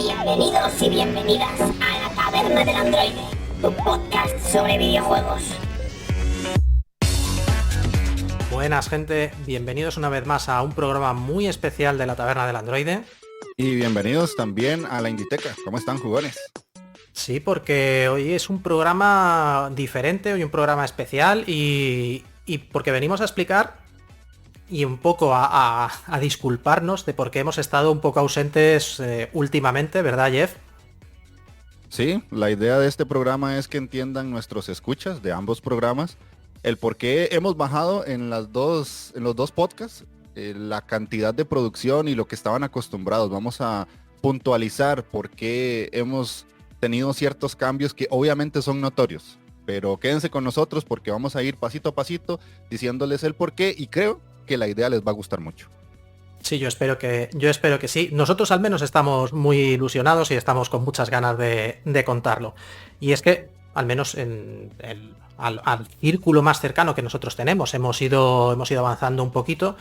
Bienvenidos y bienvenidas a la Taberna del Androide, tu podcast sobre videojuegos. Buenas gente, bienvenidos una vez más a un programa muy especial de la Taberna del Androide. Y bienvenidos también a la Inditeca. ¿Cómo están, jugones? Sí, porque hoy es un programa diferente, hoy un programa especial y porque venimos a explicar y un poco a disculparnos de por qué hemos estado un poco ausentes últimamente, ¿verdad, Jeff? Sí, la idea de este programa es que entiendan nuestros escuchas de ambos programas el por qué hemos bajado en los dos podcasts la cantidad de producción y lo que estaban acostumbrados. Vamos a puntualizar por qué hemos tenido ciertos cambios que obviamente son notorios, pero quédense con nosotros porque vamos a ir pasito a pasito diciéndoles el por qué y creo que la idea les va a gustar mucho. Sí, yo espero que sí. Nosotros al menos estamos muy ilusionados y estamos con muchas ganas de contarlo. Y es que, al menos al círculo más cercano que nosotros tenemos, hemos ido avanzando un poquito,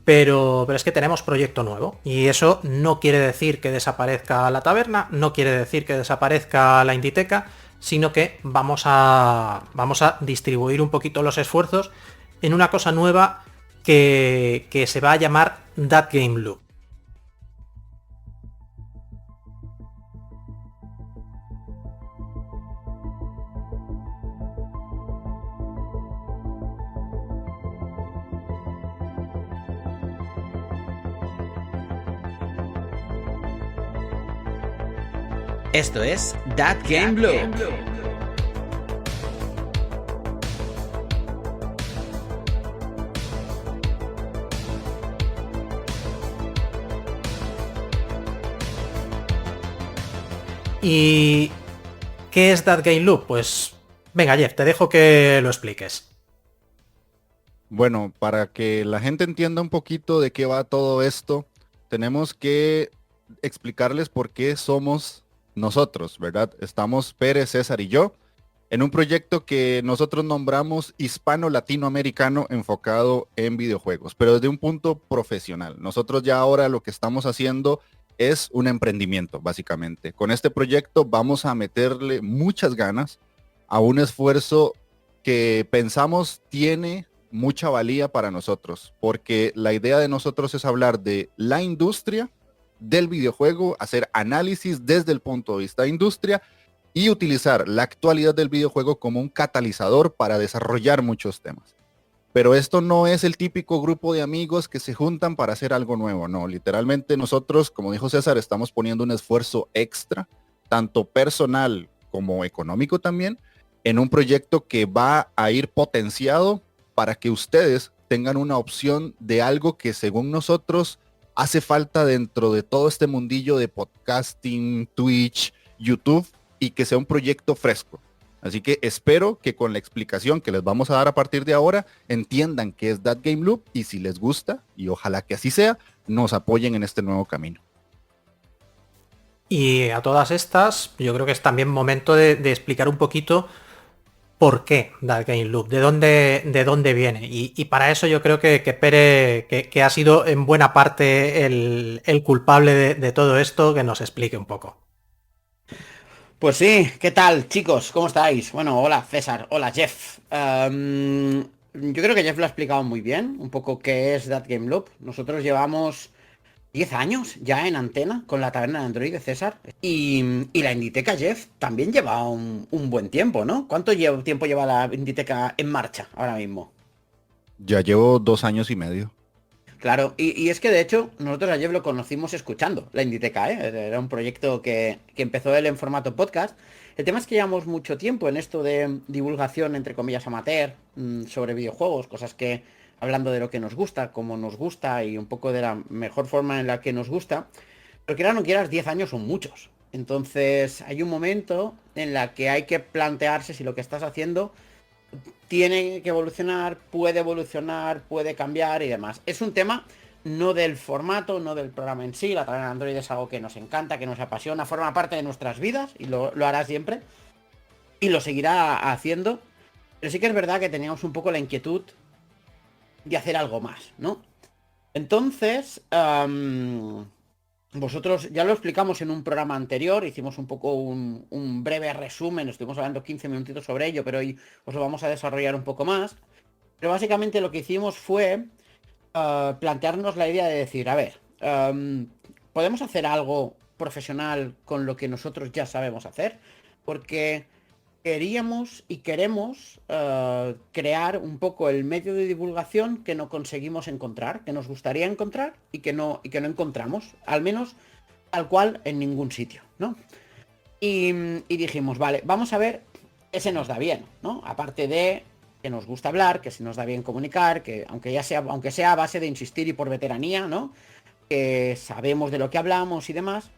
pero es que tenemos proyecto nuevo. Y eso no quiere decir que desaparezca la taberna, no quiere decir que desaparezca la Inditeca, sino que vamos a distribuir un poquito los esfuerzos en una cosa nueva que se va a llamar That Game Loop. Esto es That Game Loop. ¿Y qué es That Game Loop? Pues venga, Jeff, te dejo que lo expliques. Bueno, para que la gente entienda un poquito de qué va todo esto, tenemos que explicarles por qué somos nosotros, ¿verdad? Estamos Pérez, César y yo en un proyecto que nosotros nombramos hispano-latinoamericano enfocado en videojuegos, pero desde un punto profesional. Nosotros ya ahora lo que estamos haciendo es un emprendimiento, básicamente. Con este proyecto vamos a meterle muchas ganas a un esfuerzo que pensamos tiene mucha valía para nosotros, porque la idea de nosotros es hablar de la industria del videojuego, hacer análisis desde el punto de vista de industria y utilizar la actualidad del videojuego como un catalizador para desarrollar muchos temas. Pero esto no es el típico grupo de amigos que se juntan para hacer algo nuevo, no, literalmente nosotros, como dijo César, estamos poniendo un esfuerzo extra, tanto personal como económico también, en un proyecto que va a ir potenciado para que ustedes tengan una opción de algo que según nosotros hace falta dentro de todo este mundillo de podcasting, Twitch, YouTube y que sea un proyecto fresco. Así que espero que con la explicación que les vamos a dar a partir de ahora entiendan qué es That Game Loop y si les gusta, y ojalá que así sea, nos apoyen en este nuevo camino. Y a todas estas, yo creo que es también momento de explicar un poquito por qué That Game Loop, de dónde viene. Y para eso yo creo que Pere, que ha sido en buena parte el culpable de todo esto, que nos explique un poco. Pues sí, ¿qué tal, chicos? ¿Cómo estáis? Bueno, hola César, hola Jeff. Yo creo que Jeff lo ha explicado muy bien, un poco qué es That Game Loop. Nosotros llevamos 10 años ya en antena con la taberna de Android de César. Y la Inditeca, Jeff, también lleva un buen tiempo, ¿no? ¿Cuánto tiempo lleva la Inditeca en marcha ahora mismo? Ya llevo 2 años y medio. Claro, y es que de hecho nosotros a Jeff lo conocimos escuchando la Inditeca, ¿eh? Era un proyecto que empezó él en formato podcast. El tema es que llevamos mucho tiempo en esto de divulgación, entre comillas, amateur, sobre videojuegos, cosas que, hablando de lo que nos gusta, cómo nos gusta y un poco de la mejor forma en la que nos gusta. Pero quieras o no quieras, 10 años son muchos. Entonces hay un momento en la que hay que plantearse si lo que estás haciendo tiene que evolucionar, puede cambiar y demás. Es un tema no del formato, no del programa en sí. La taberna de Android es algo que nos encanta, que nos apasiona, forma parte de nuestras vidas y lo hará siempre. Y lo seguirá haciendo. Pero sí que es verdad que teníamos un poco la inquietud de hacer algo más, ¿no? Entonces, vosotros ya lo explicamos en un programa anterior, hicimos un poco un breve resumen, estuvimos hablando 15 minutitos sobre ello, pero hoy os lo vamos a desarrollar un poco más. Pero básicamente lo que hicimos fue plantearnos la idea de decir, a ver, ¿podemos hacer algo profesional con lo que nosotros ya sabemos hacer? Porque queríamos y queremos crear un poco el medio de divulgación que no conseguimos encontrar, que nos gustaría encontrar y que no encontramos, al menos tal cual en ningún sitio, ¿no? Y dijimos, vale, vamos a ver qué se nos da bien, ¿no? Aparte de que nos gusta hablar, que se nos da bien comunicar, que aunque sea a base de insistir y por veteranía, ¿no? Que sabemos de lo que hablamos y demás.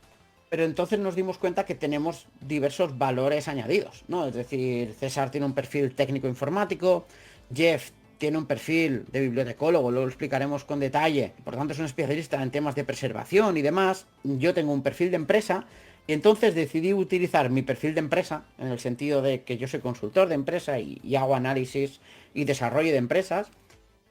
Pero entonces nos dimos cuenta que tenemos diversos valores añadidos, ¿no? Es decir, César tiene un perfil técnico informático, Jeff tiene un perfil de bibliotecólogo, luego lo explicaremos con detalle, por tanto es un especialista en temas de preservación y demás. Yo tengo un perfil de empresa y entonces decidí utilizar mi perfil de empresa, en el sentido de que yo soy consultor de empresa y hago análisis y desarrollo de empresas.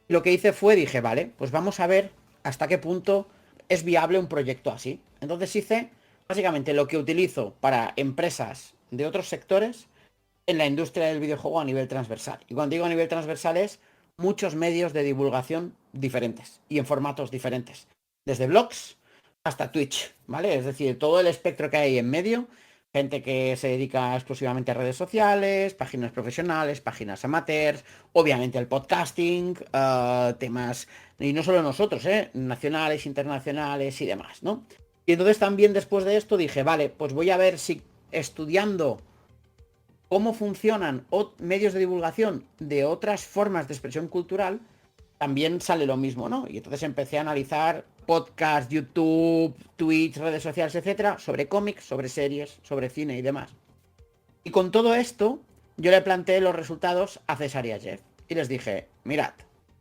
Lo que hice fue, dije, vale, pues vamos a ver hasta qué punto es viable un proyecto así. Entonces hice básicamente lo que utilizo para empresas de otros sectores en la industria del videojuego a nivel transversal. Y cuando digo a nivel transversal es muchos medios de divulgación diferentes y en formatos diferentes. Desde blogs hasta Twitch, ¿vale? Es decir, todo el espectro que hay en medio. Gente que se dedica exclusivamente a redes sociales, páginas profesionales, páginas amateurs, obviamente el podcasting, temas, y no solo nosotros, nacionales, internacionales y demás, ¿no? Y entonces también después de esto dije, vale, pues voy a ver si estudiando cómo funcionan medios de divulgación de otras formas de expresión cultural, también sale lo mismo, ¿no? Y entonces empecé a analizar podcasts, YouTube, Twitch, redes sociales, etcétera, sobre cómics, sobre series, sobre cine y demás. Y con todo esto, yo le planteé los resultados a César y a Jeff. Y les dije, mirad,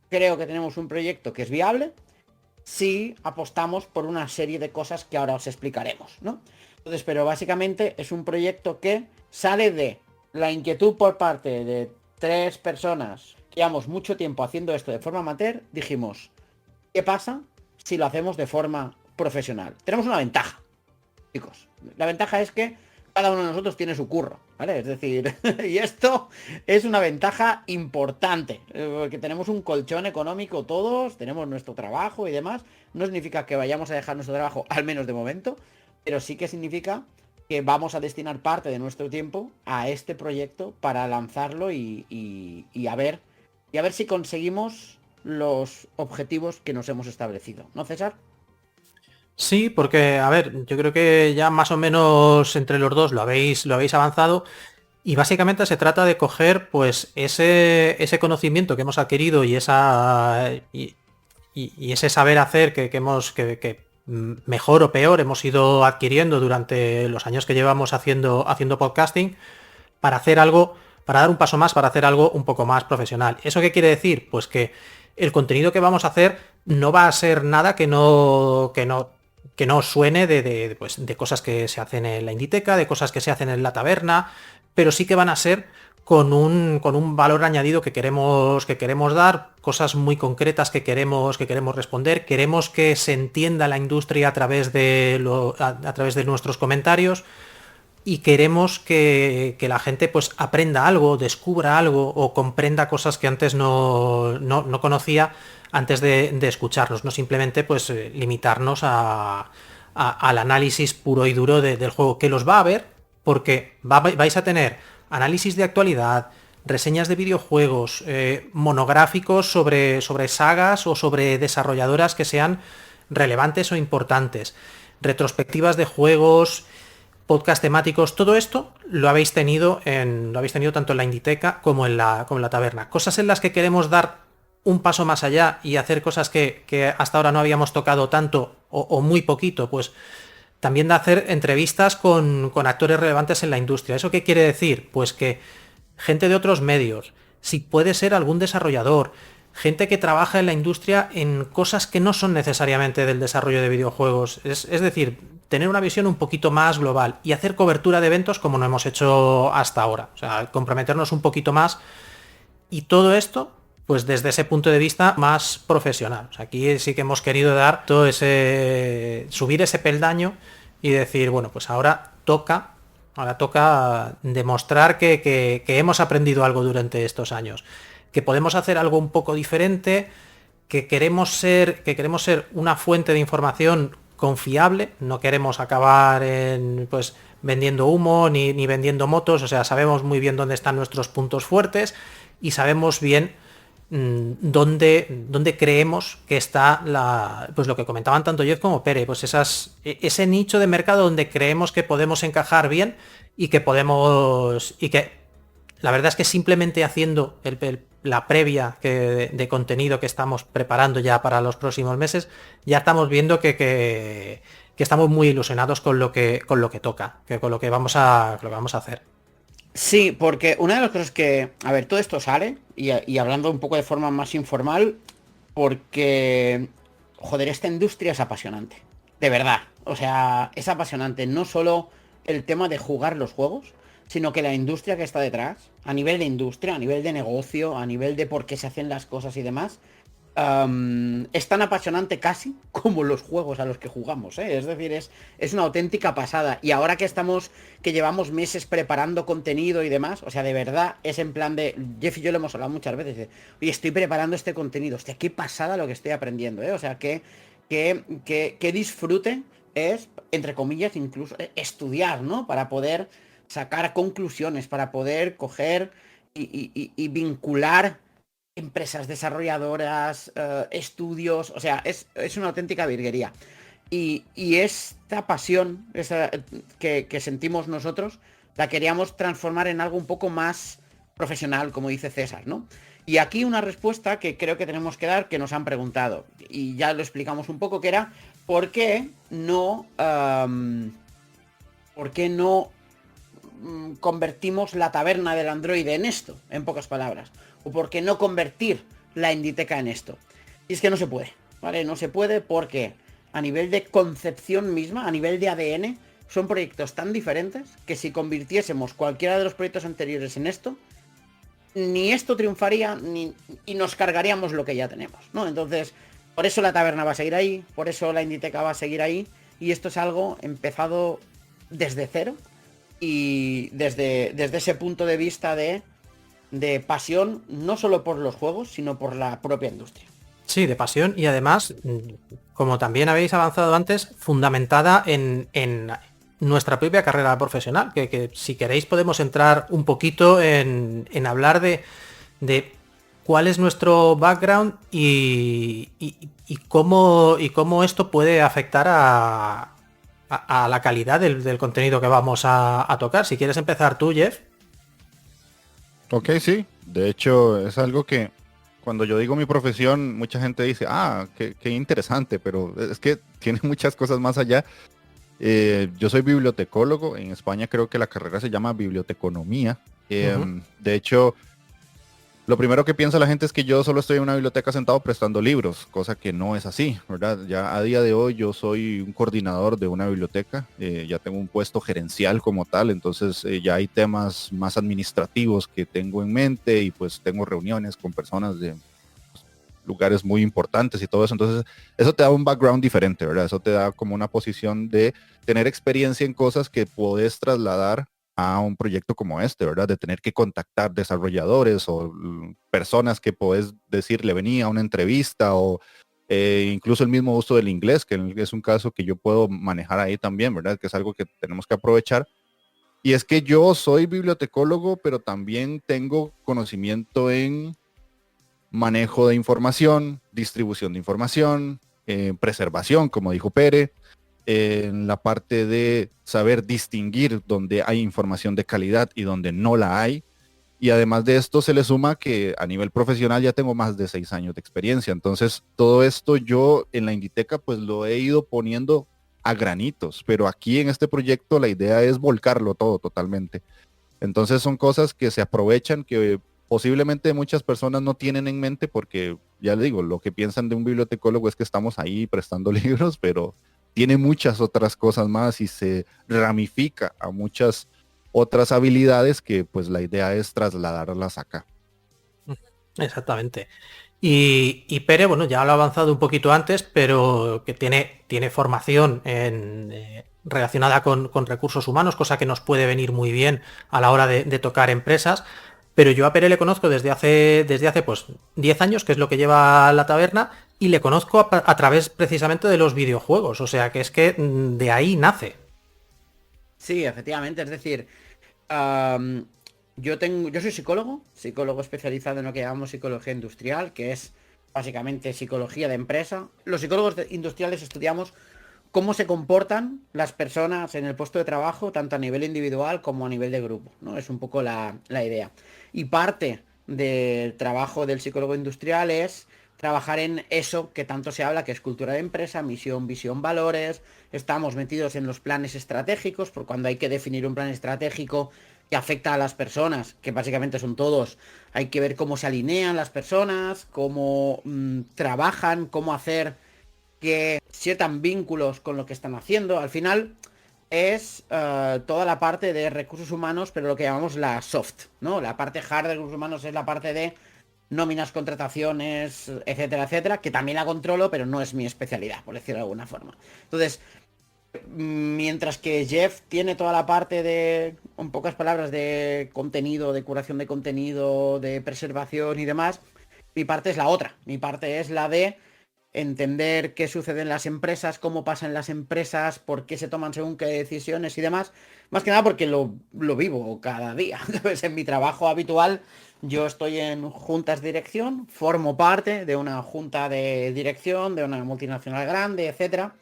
creo que tenemos un proyecto que es viable si apostamos por una serie de cosas que ahora os explicaremos, ¿no? Entonces, pero básicamente es un proyecto que sale de la inquietud por parte de 3 personas que llevamos mucho tiempo haciendo esto de forma amateur. Dijimos, ¿qué pasa si lo hacemos de forma profesional? Tenemos una ventaja, chicos. La ventaja es que cada uno de nosotros tiene su curro, ¿vale? Es decir, y esto es una ventaja importante, porque tenemos un colchón económico todos, tenemos nuestro trabajo y demás. No significa que vayamos a dejar nuestro trabajo, al menos de momento, pero sí que significa que vamos a destinar parte de nuestro tiempo a este proyecto para lanzarlo y a ver si conseguimos los objetivos que nos hemos establecido, ¿no, César? Sí, porque, a ver, yo creo que ya más o menos entre los dos lo habéis avanzado y básicamente se trata de coger pues ese conocimiento que hemos adquirido y ese saber hacer que mejor o peor hemos ido adquiriendo durante los años que llevamos haciendo podcasting para hacer algo, para dar un paso más, para hacer algo un poco más profesional. ¿Eso qué quiere decir? Pues que el contenido que vamos a hacer no va a ser nada que no suene de cosas que se hacen en la Inditeca, de cosas que se hacen en la taberna, pero sí que van a ser con un valor añadido que queremos dar, cosas muy concretas que queremos responder, queremos que se entienda la industria a través de nuestros comentarios y queremos que la gente pues aprenda algo, descubra algo o comprenda cosas que antes no conocía antes de escucharnos, no simplemente pues limitarnos al análisis puro y duro del juego, que los va a haber porque vais a tener análisis de actualidad, reseñas de videojuegos, monográficos sobre sagas o sobre desarrolladoras que sean relevantes o importantes, retrospectivas de juegos, podcast temáticos, todo esto lo habéis tenido tanto en la Inditeca como en la taberna. Cosas en las que queremos dar un paso más allá y hacer cosas que hasta ahora no habíamos tocado tanto o muy poquito, pues también de hacer entrevistas con actores relevantes en la industria. ¿Eso qué quiere decir? Pues que gente de otros medios, si puede ser algún desarrollador, gente que trabaja en la industria en cosas que no son necesariamente del desarrollo de videojuegos. Es decir, tener una visión un poquito más global y hacer cobertura de eventos como no hemos hecho hasta ahora. O sea, comprometernos un poquito más. Y todo esto pues desde ese punto de vista más profesional. O sea, aquí sí que hemos querido dar todo subir ese peldaño y decir, bueno, pues ahora toca demostrar que hemos aprendido algo durante estos años, que podemos hacer algo un poco diferente, que queremos ser una fuente de información confiable, no queremos acabar pues vendiendo humo ni vendiendo motos, o sea, sabemos muy bien dónde están nuestros puntos fuertes y sabemos bien dónde creemos que está pues lo que comentaban tanto Jeff como Pere, pues ese nicho de mercado donde creemos que podemos encajar bien y que la verdad es que simplemente haciendo la previa de contenido que estamos preparando ya para los próximos meses, ya estamos viendo que estamos muy ilusionados con lo que toca, con lo que vamos a hacer. Sí, porque una de las cosas que, a ver, todo esto sale, y hablando un poco de forma más informal, porque, joder, esta industria es apasionante, de verdad, o sea, es apasionante, no solo el tema de jugar los juegos, sino que la industria que está detrás, a nivel de industria, a nivel de negocio, a nivel de por qué se hacen las cosas y demás, es tan apasionante casi como los juegos a los que jugamos, ¿eh? Es decir, es una auténtica pasada. Y ahora que llevamos meses preparando contenido y demás, o sea, de verdad, es en plan de... Jeff y yo lo hemos hablado muchas veces, de, oye, estoy preparando este contenido, hostia, qué pasada lo que estoy aprendiendo, ¿eh? O sea, qué disfrute es, entre comillas, incluso estudiar, ¿no? Para poder sacar conclusiones, para poder coger y vincular empresas desarrolladoras, estudios, o sea, es una auténtica virguería. Y esta pasión que sentimos nosotros, la queríamos transformar en algo un poco más profesional, como dice César, ¿no? Y aquí una respuesta que creo que tenemos que dar, que nos han preguntado, y ya lo explicamos un poco, que era, ¿por qué no convertimos la taberna del androide en esto? En pocas palabras. ¿O por qué no convertir la Inditeca en esto? Y es que no se puede, ¿vale? No se puede porque a nivel de concepción misma, a nivel de ADN, son proyectos tan diferentes que si convirtiésemos cualquiera de los proyectos anteriores en esto, ni esto triunfaría y nos cargaríamos lo que ya tenemos, ¿no? Entonces, por eso la taberna va a seguir ahí, por eso la Inditeca va a seguir ahí, y esto es algo empezado desde cero y desde ese punto de vista de pasión, no solo por los juegos, sino por la propia industria. Sí, de pasión y además, como también habéis avanzado antes, fundamentada en nuestra propia carrera profesional, que si queréis podemos entrar un poquito en hablar de cuál es nuestro background y cómo esto puede afectar a la calidad del contenido que vamos a tocar. Si quieres empezar tú, Jeff. Ok, sí. De hecho, es algo que cuando yo digo mi profesión, mucha gente dice, qué interesante, pero es que tiene muchas cosas más allá. Yo soy bibliotecólogo. En España creo que la carrera se llama biblioteconomía. De hecho, lo primero que piensa la gente es que yo solo estoy en una biblioteca sentado prestando libros, cosa que no es así, ¿verdad? Ya a día de hoy yo soy un coordinador de una biblioteca, ya tengo un puesto gerencial como tal, entonces ya hay temas más administrativos que tengo en mente y pues tengo reuniones con personas de lugares muy importantes y todo eso, entonces eso te da un background diferente, ¿verdad? Eso te da como una posición de tener experiencia en cosas que puedes trasladar a un proyecto como este, ¿verdad? De tener que contactar desarrolladores o personas que puedes decirle venía a una entrevista o incluso el mismo uso del inglés, que es un caso que yo puedo manejar ahí también, ¿verdad? Que es algo que tenemos que aprovechar. Y es que yo soy bibliotecólogo, pero también tengo conocimiento en manejo de información, distribución de información, preservación, como dijo Pere, en la parte de saber distinguir donde hay información de calidad y donde no la hay. Y además de esto se le suma que a nivel profesional ya tengo más de 6 años de experiencia. Entonces todo esto yo en la Inditeca pues lo he ido poniendo a granitos, pero aquí en este proyecto la idea es volcarlo todo totalmente. Entonces son cosas que se aprovechan, que posiblemente muchas personas no tienen en mente porque, ya les digo, lo que piensan de un bibliotecólogo es que estamos ahí prestando libros, pero tiene muchas otras cosas más y se ramifica a muchas otras habilidades que pues la idea es trasladarlas acá. Exactamente. Y Pere, bueno, ya lo ha avanzado un poquito antes, pero que tiene formación relacionada con recursos humanos, cosa que nos puede venir muy bien a la hora de tocar empresas. Pero yo a Pere le conozco desde hace pues 10 años, que es lo que lleva la taberna, y le conozco a través precisamente de los videojuegos. O sea que es que de ahí nace. Sí, efectivamente, es decir, am, yo soy psicólogo especializado en lo que llamamos psicología industrial, que es básicamente psicología de empresa. Los psicólogos industriales estudiamos cómo se comportan las personas en el puesto de trabajo, tanto a nivel individual como a nivel de grupo, ¿no? Es un poco la idea. Y parte del trabajo del psicólogo industrial es trabajar en eso que tanto se habla, que es cultura de empresa, misión, visión, valores. Estamos metidos en los planes estratégicos, por cuando hay que definir un plan estratégico que afecta a las personas, que básicamente son todos, hay que ver cómo se alinean las personas, cómo trabajan, cómo hacer que sientan vínculos con lo que están haciendo. Al final es toda la parte de recursos humanos, pero lo que llamamos la soft, ¿no? La parte hard de recursos humanos es la parte de nóminas, contrataciones, etcétera, etcétera, que también la controlo, pero no es mi especialidad, por decirlo de alguna forma. Entonces, mientras que Jeff tiene toda la parte de, en pocas palabras, de contenido, de curación de contenido, de preservación y demás, mi parte es la otra. Mi parte es la de entender qué sucede en las empresas, cómo pasan las empresas, por qué se toman según qué decisiones y demás. Más que nada porque lo vivo cada día. Entonces, en mi trabajo habitual, yo estoy en juntas de dirección, formo parte de una junta de dirección, de una multinacional grande, etcétera.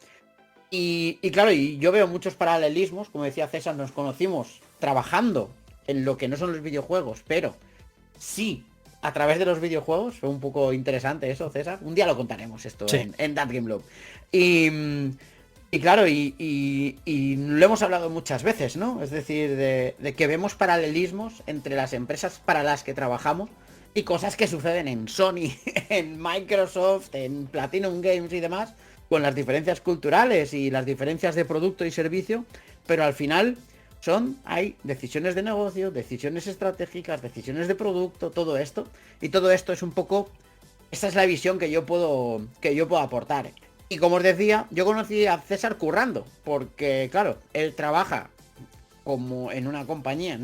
Y claro, y yo veo muchos paralelismos, como decía César, nos conocimos trabajando en lo que no son los videojuegos, pero sí a través de los videojuegos. Fue un poco interesante eso, César. Un día lo contaremos esto Sí. en That Game Lab. Y claro, y lo hemos hablado muchas veces, ¿no? Es decir, de que vemos paralelismos entre las empresas para las que trabajamos y cosas que suceden en Sony, en Microsoft, en Platinum Games y demás, con las diferencias culturales y las diferencias de producto y servicio, pero al final hay decisiones de negocio, decisiones estratégicas, decisiones de producto, todo esto. Y todo esto es un poco, esta es la visión que yo puedo aportar. Y como os decía, yo conocí a César currando, porque claro, él trabaja como en una compañía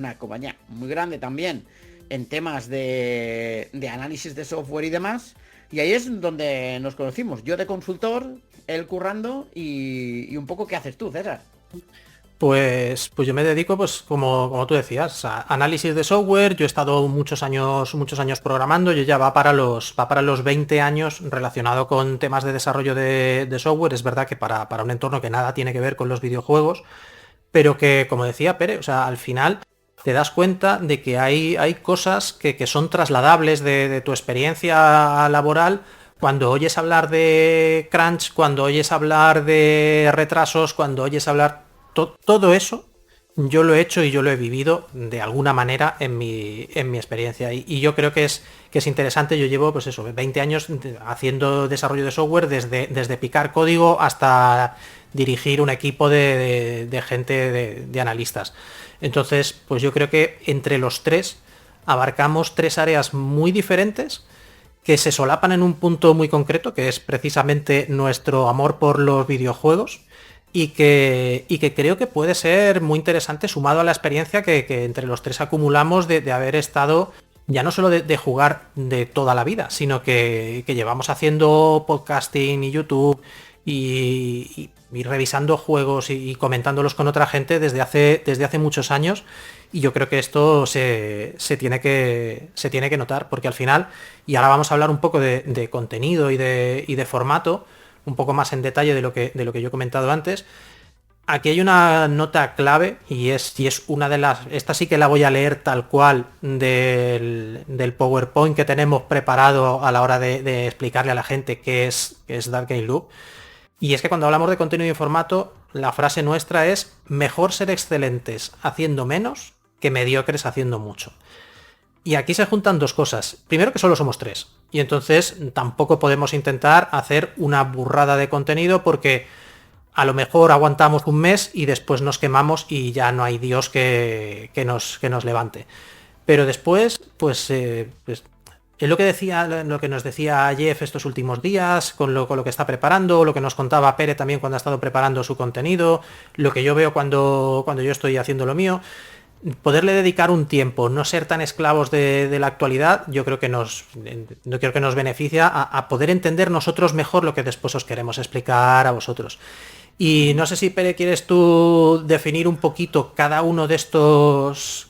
muy grande también, en temas de análisis de software y demás. Y ahí es donde nos conocimos. Yo de consultor, él currando y un poco, ¿qué haces tú, César? Pues yo me dedico, pues como tú decías, a análisis de software. Yo he estado muchos años programando. Yo ya va para los 20 años relacionado con temas de desarrollo de software. Es verdad que para un entorno que nada tiene que ver con los videojuegos, pero que, como decía Pere, o sea, al final te das cuenta de que hay cosas que son trasladables de tu experiencia laboral. Cuando oyes hablar de crunch, cuando oyes hablar de retrasos, cuando oyes hablar todo eso, yo lo he hecho y yo lo he vivido de alguna manera en mi experiencia. Y yo creo que es interesante. Yo llevo, pues eso, 20 años haciendo desarrollo de software, desde picar código hasta dirigir un equipo de gente, de analistas. Entonces, pues yo creo que entre los tres abarcamos tres áreas muy diferentes que se solapan en un punto muy concreto, que es precisamente nuestro amor por los videojuegos, y que creo que puede ser muy interesante sumado a la experiencia que entre los tres acumulamos de haber estado ya no solo de jugar de toda la vida, sino que llevamos haciendo podcasting y YouTube y revisando juegos y comentándolos con otra gente desde hace muchos años. Y yo creo que esto se tiene que notar, porque al final, y ahora vamos a hablar un poco de contenido y de formato, un poco más en detalle de lo que yo he comentado antes. Aquí hay una nota clave y es una de las... Esta sí que la voy a leer tal cual del PowerPoint que tenemos preparado a la hora de explicarle a la gente qué es That Game Loop. Y es que cuando hablamos de contenido y formato, la frase nuestra es: mejor ser excelentes haciendo menos que mediocres haciendo mucho. Y aquí se juntan dos cosas. Primero, que solo somos tres. Y entonces tampoco podemos intentar hacer una burrada de contenido, porque a lo mejor aguantamos un mes y después nos quemamos y ya no hay Dios que nos levante. Pero después, pues es lo que decía, lo que nos decía Jeff estos últimos días, con lo que está preparando, lo que nos contaba Pere también cuando ha estado preparando su contenido, lo que yo veo cuando yo estoy haciendo lo mío. Poderle dedicar un tiempo, no ser tan esclavos de la actualidad, yo creo que nos beneficia a poder entender nosotros mejor lo que después os queremos explicar a vosotros. Y no sé si, Pere, quieres tú definir un poquito cada uno de estos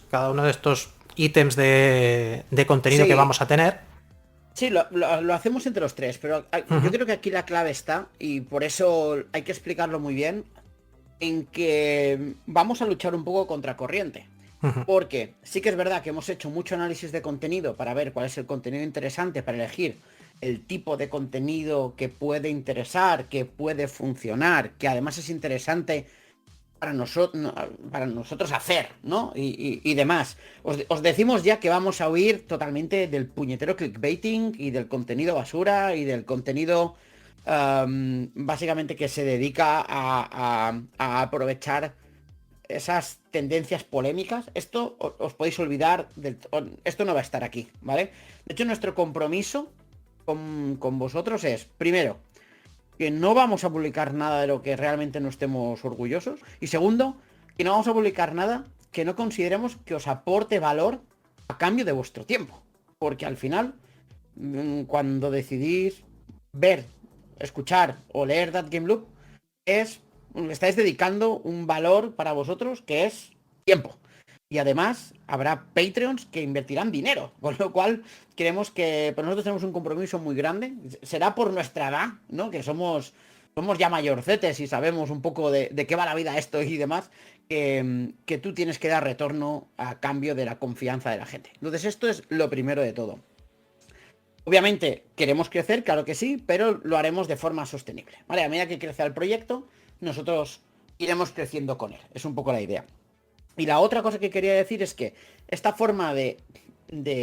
ítems de contenido que Sí, vamos a tener. sí, lo hacemos entre los tres, pero yo creo que aquí la clave está, y por eso hay que explicarlo muy bien, en que vamos a luchar un poco contra corriente. Porque sí que es verdad que hemos hecho mucho análisis de contenido para ver cuál es el contenido interesante, para elegir el tipo de contenido que puede interesar, que puede funcionar, que además es interesante para nosotros hacer, ¿no? Y demás. Os decimos ya que vamos a huir totalmente del puñetero clickbaiting y del contenido basura y del contenido básicamente que se dedica a aprovechar esas tendencias polémicas. Esto os podéis olvidar, esto no va a estar aquí, ¿vale? De hecho, nuestro compromiso con vosotros es, primero, que no vamos a publicar nada de lo que realmente no estemos orgullosos. Y segundo, que no vamos a publicar nada que no consideremos que os aporte valor a cambio de vuestro tiempo. Porque al final, cuando decidís ver, escuchar o leer That Game Loop, estáis dedicando un valor para vosotros que es tiempo. Y además habrá Patreons que invertirán dinero, con lo cual queremos que, pues nosotros tenemos un compromiso muy grande, será por nuestra edad, ¿no? Que somos ya mayorcetes y sabemos un poco de qué va la vida esto y demás, que tú tienes que dar retorno a cambio de la confianza de la gente. Entonces esto es lo primero de todo. Obviamente queremos crecer, claro que sí, pero lo haremos de forma sostenible, ¿vale? A medida que crece el proyecto, nosotros iremos creciendo con él. Es un poco la idea. Y la otra cosa que quería decir es que esta forma de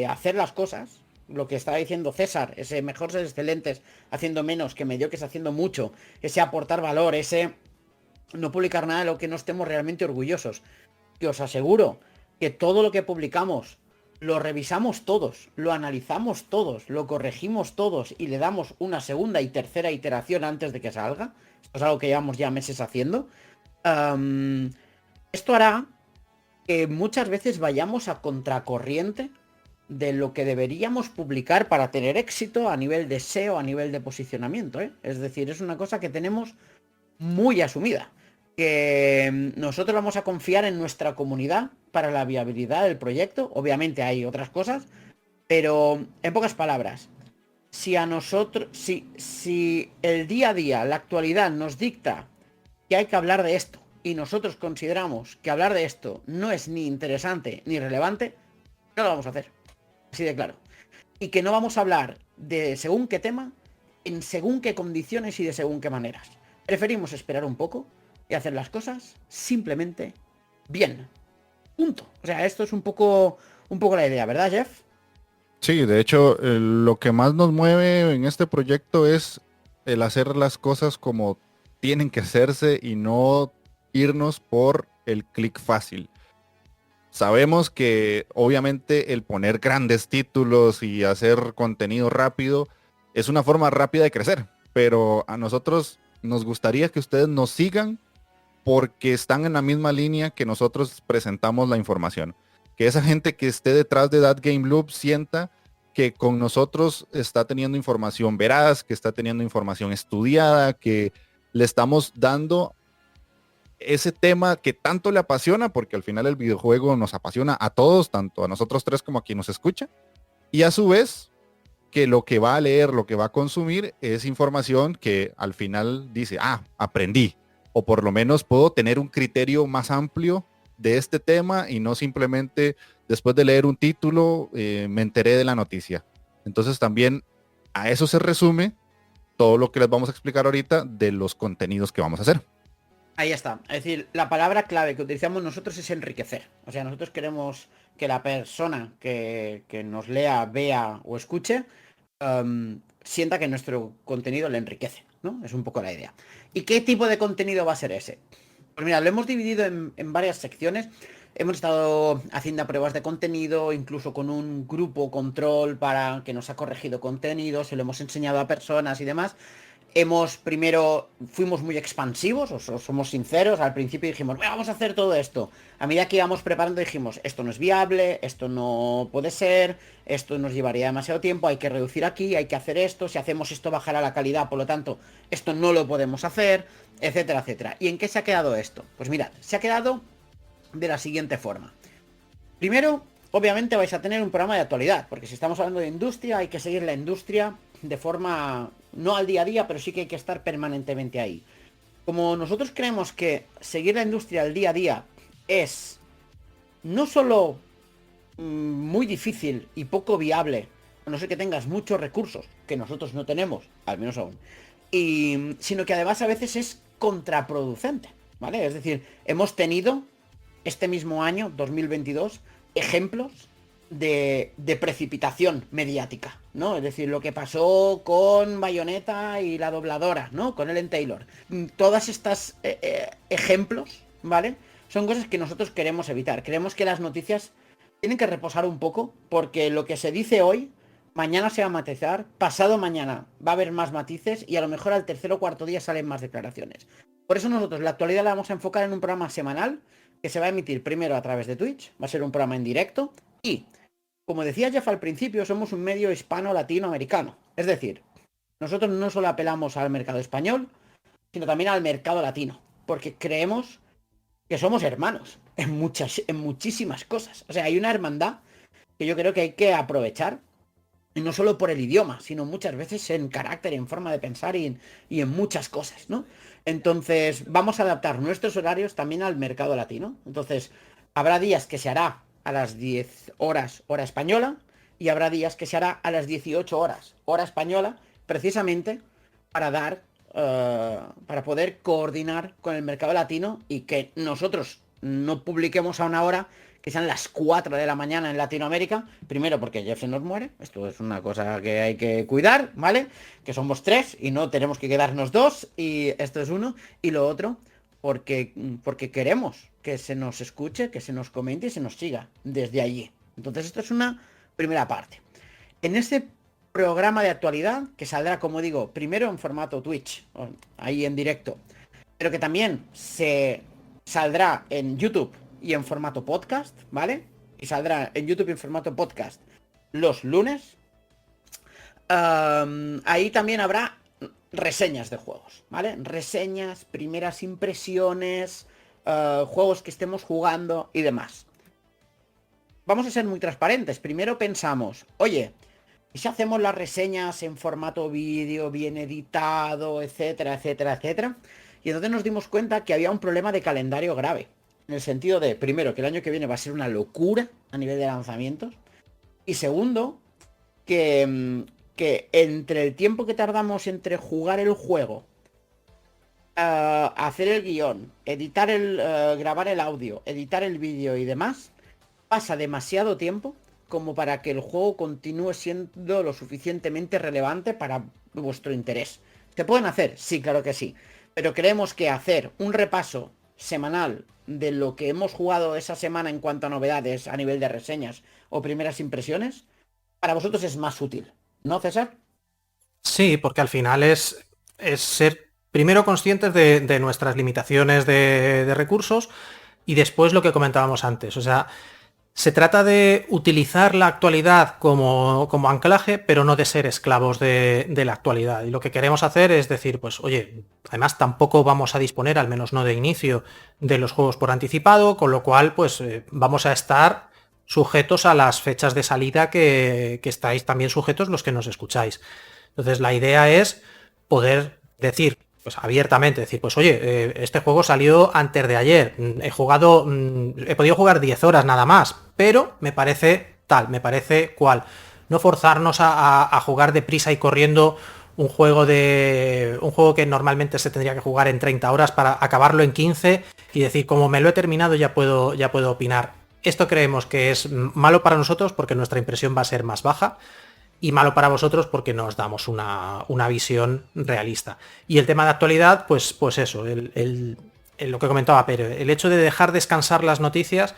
hacer las cosas, lo que estaba diciendo César, ese mejor ser excelentes haciendo menos que mediocres haciendo mucho, ese aportar valor, ese no publicar nada de lo que no estemos realmente orgullosos, que os aseguro que todo lo que publicamos lo revisamos todos, lo analizamos todos, lo corregimos todos y le damos una segunda y tercera iteración antes de que salga. Esto es algo que llevamos ya meses haciendo. Esto hará que muchas veces vayamos a contracorriente de lo que deberíamos publicar para tener éxito a nivel de SEO, a nivel de posicionamiento, ¿eh? Es decir, es una cosa que tenemos muy asumida. Que nosotros vamos a confiar en nuestra comunidad para la viabilidad del proyecto. Obviamente hay otras cosas, pero en pocas palabras, si a nosotros, si el día a día, la actualidad nos dicta que hay que hablar de esto y nosotros consideramos que hablar de esto no es ni interesante ni relevante, no lo vamos a hacer. Así de claro. Y que no vamos a hablar de según qué tema, en según qué condiciones y de según qué maneras. Preferimos esperar un poco y hacer las cosas simplemente bien. Punto. O sea, esto es un poco la idea, ¿verdad, Jeff? Sí, de hecho, lo que más nos mueve en este proyecto es el hacer las cosas como tienen que hacerse y no irnos por el clic fácil. Sabemos que obviamente el poner grandes títulos y hacer contenido rápido es una forma rápida de crecer, pero a nosotros nos gustaría que ustedes nos sigan porque están en la misma línea que nosotros presentamos la información. Que esa gente que esté detrás de That Game Loop sienta que con nosotros está teniendo información veraz, que está teniendo información estudiada, que le estamos dando ese tema que tanto le apasiona, porque al final el videojuego nos apasiona a todos, tanto a nosotros tres como a quien nos escucha, y a su vez que lo que va a leer, lo que va a consumir es información que al final dice, aprendí, o por lo menos puedo tener un criterio más amplio de este tema y no simplemente después de leer un título me enteré de la noticia. Entonces también a eso se resume todo lo que les vamos a explicar ahorita de los contenidos que vamos a hacer. Ahí está. Es decir, la palabra clave que utilizamos nosotros es enriquecer. O sea, nosotros queremos que la persona que nos lea, vea o escuche sienta que nuestro contenido le enriquece, ¿no? Es un poco la idea. ¿Y qué tipo de contenido va a ser ese? Pues mira, lo hemos dividido en varias secciones. Hemos estado haciendo pruebas de contenido, incluso con un grupo control para que nos ha corregido contenido, se lo hemos enseñado a personas y demás. Fuimos muy expansivos, os somos sinceros, al principio dijimos, vamos a hacer todo esto. A medida que íbamos preparando dijimos, esto no es viable, esto no puede ser, esto nos llevaría demasiado tiempo, hay que reducir aquí, hay que hacer esto, si hacemos esto bajará la calidad, por lo tanto, esto no lo podemos hacer, etcétera, etcétera. ¿Y en qué se ha quedado esto? Pues mirad, se ha quedado de la siguiente forma. Primero, obviamente vais a tener un programa de actualidad, porque si estamos hablando de industria, hay que seguir la industria de forma, no al día a día, pero sí que hay que estar permanentemente ahí. Como nosotros creemos que seguir la industria al día a día es no solo muy difícil y poco viable, a no ser que tengas muchos recursos, que nosotros no tenemos, al menos aún, sino que además a veces es contraproducente, ¿vale? Es decir, hemos tenido este mismo año, 2022, ejemplos de precipitación mediática, ¿no? Es decir, lo que pasó con Bayonetta y la dobladora, ¿no? Con Ellen Taylor. Todas estas ejemplos, ¿vale? Son cosas que nosotros queremos evitar. Creemos que las noticias tienen que reposar un poco, porque lo que se dice hoy, mañana se va a matizar, pasado mañana va a haber más matices y a lo mejor al tercer o cuarto día salen más declaraciones. Por eso nosotros la actualidad la vamos a enfocar en un programa semanal que se va a emitir primero a través de Twitch, va a ser un programa en directo y, como decía Jeff al principio, somos un medio hispano-latinoamericano. Es decir, nosotros no solo apelamos al mercado español, sino también al mercado latino, porque creemos que somos hermanos en muchísimas cosas. O sea, hay una hermandad que yo creo que hay que aprovechar, y no solo por el idioma, sino muchas veces en carácter, en forma de pensar y en muchas cosas, ¿no? Entonces, vamos a adaptar nuestros horarios también al mercado latino. Entonces, habrá días que se hará a las 10 horas, hora española, y habrá días que se hará a las 18 horas, hora española, precisamente para para poder coordinar con el mercado latino y que nosotros no publiquemos a una hora que sean las 4 de la mañana en Latinoamérica, primero porque Jeff se nos muere, esto es una cosa que hay que cuidar, ¿vale? Que somos 3 y no tenemos que quedarnos 2, y esto es 1, y lo otro, porque queremos que se nos escuche, que se nos comente y se nos siga desde allí. Entonces esto es una primera parte. En este programa de actualidad, que saldrá, como digo, primero en formato Twitch, ahí en directo, pero que también se saldrá en YouTube y en formato podcast, ¿vale? Y saldrá en YouTube y en formato podcast los lunes. Ahí también habrá reseñas de juegos, ¿vale? Reseñas, primeras impresiones, juegos que estemos jugando y demás. Vamos a ser muy transparentes. Primero pensamos, oye, ¿y si hacemos las reseñas en formato vídeo, bien editado, etcétera, etcétera, etcétera? Y entonces nos dimos cuenta que había un problema de calendario grave. En el sentido de, primero, que el año que viene va a ser una locura a nivel de lanzamientos. Y segundo, que entre el tiempo que tardamos entre jugar el juego, hacer el guión, editar grabar el audio, editar el vídeo y demás, pasa demasiado tiempo como para que el juego continúe siendo lo suficientemente relevante para vuestro interés. ¿Se pueden hacer? Sí, claro que sí. Pero creemos que hacer un repaso semanal de lo que hemos jugado esa semana en cuanto a novedades a nivel de reseñas o primeras impresiones, para vosotros es más útil, ¿no, César? Sí, porque al final es ser primero conscientes de nuestras limitaciones de recursos y después lo que comentábamos antes. O sea, se trata de utilizar la actualidad como anclaje, pero no de ser esclavos de la actualidad. Y lo que queremos hacer es decir, pues oye, además tampoco vamos a disponer, al menos no de inicio, de los juegos por anticipado, con lo cual pues vamos a estar sujetos a las fechas de salida que estáis también sujetos los que nos escucháis. Entonces la idea es poder decir, pues abiertamente, decir, pues oye, este juego salió antes de ayer, he podido jugar 10 horas nada más, pero me parece tal, me parece cual. No forzarnos a jugar deprisa y corriendo un juego que normalmente se tendría que jugar en 30 horas para acabarlo en 15 y decir, como me lo he terminado ya puedo opinar. Esto creemos que es malo para nosotros porque nuestra impresión va a ser más baja, y malo para vosotros porque nos damos una visión realista. Y el tema de actualidad, pues eso, lo que comentaba Pere, el hecho de dejar descansar las noticias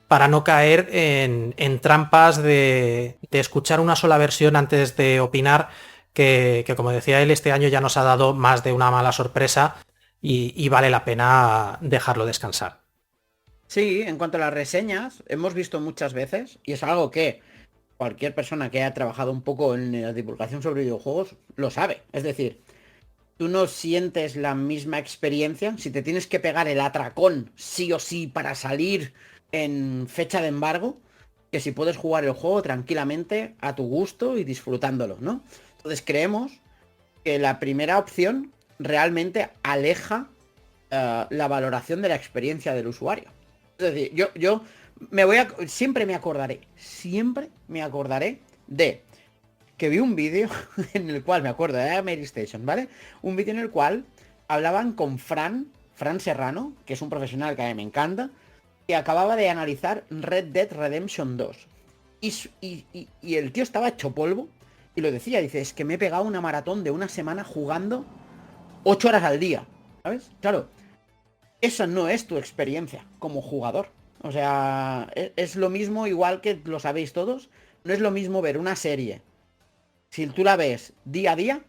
para no caer en trampas de escuchar una sola versión antes de opinar, que como decía él, este año ya nos ha dado más de una mala sorpresa y vale la pena dejarlo descansar. Sí, en cuanto a las reseñas, hemos visto muchas veces, y es algo que cualquier persona que haya trabajado un poco en la divulgación sobre videojuegos lo sabe. Es decir, tú no sientes la misma experiencia si te tienes que pegar el atracón sí o sí para salir en fecha de embargo, que si puedes jugar el juego tranquilamente a tu gusto y disfrutándolo, ¿no? Entonces creemos que la primera opción realmente aleja la valoración de la experiencia del usuario. Es decir, yo siempre me acordaré de que vi un vídeo en el cual, me acuerdo, de Mary Station, ¿vale? Un vídeo en el cual hablaban con Fran Serrano, que es un profesional que a mí me encanta, que acababa de analizar Red Dead Redemption 2. Y el tío estaba hecho polvo y lo decía, dice, es que me he pegado una maratón de una semana jugando 8 horas al día, ¿sabes? Claro, esa no es tu experiencia como jugador. O sea, es lo mismo, igual que lo sabéis todos, no es lo mismo ver una serie si tú la ves día a día,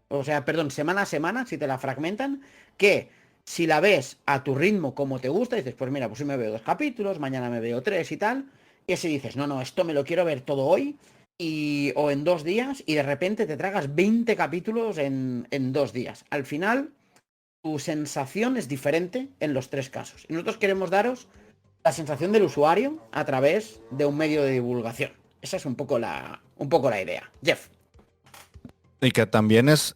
o sea, perdón, semana a semana, si te la fragmentan, que si la ves a tu ritmo como te gusta, dices, pues mira, pues hoy me veo 2 capítulos, mañana me veo 3 y tal, y si dices, no, esto me lo quiero ver todo hoy, o en 2 días, y de repente te tragas 20 capítulos en 2 días. Al final, tu sensación es diferente en los 3 casos. Y nosotros queremos daros la sensación del usuario a través de un medio de divulgación. Esa es un poco la idea. Jeff. Y que también es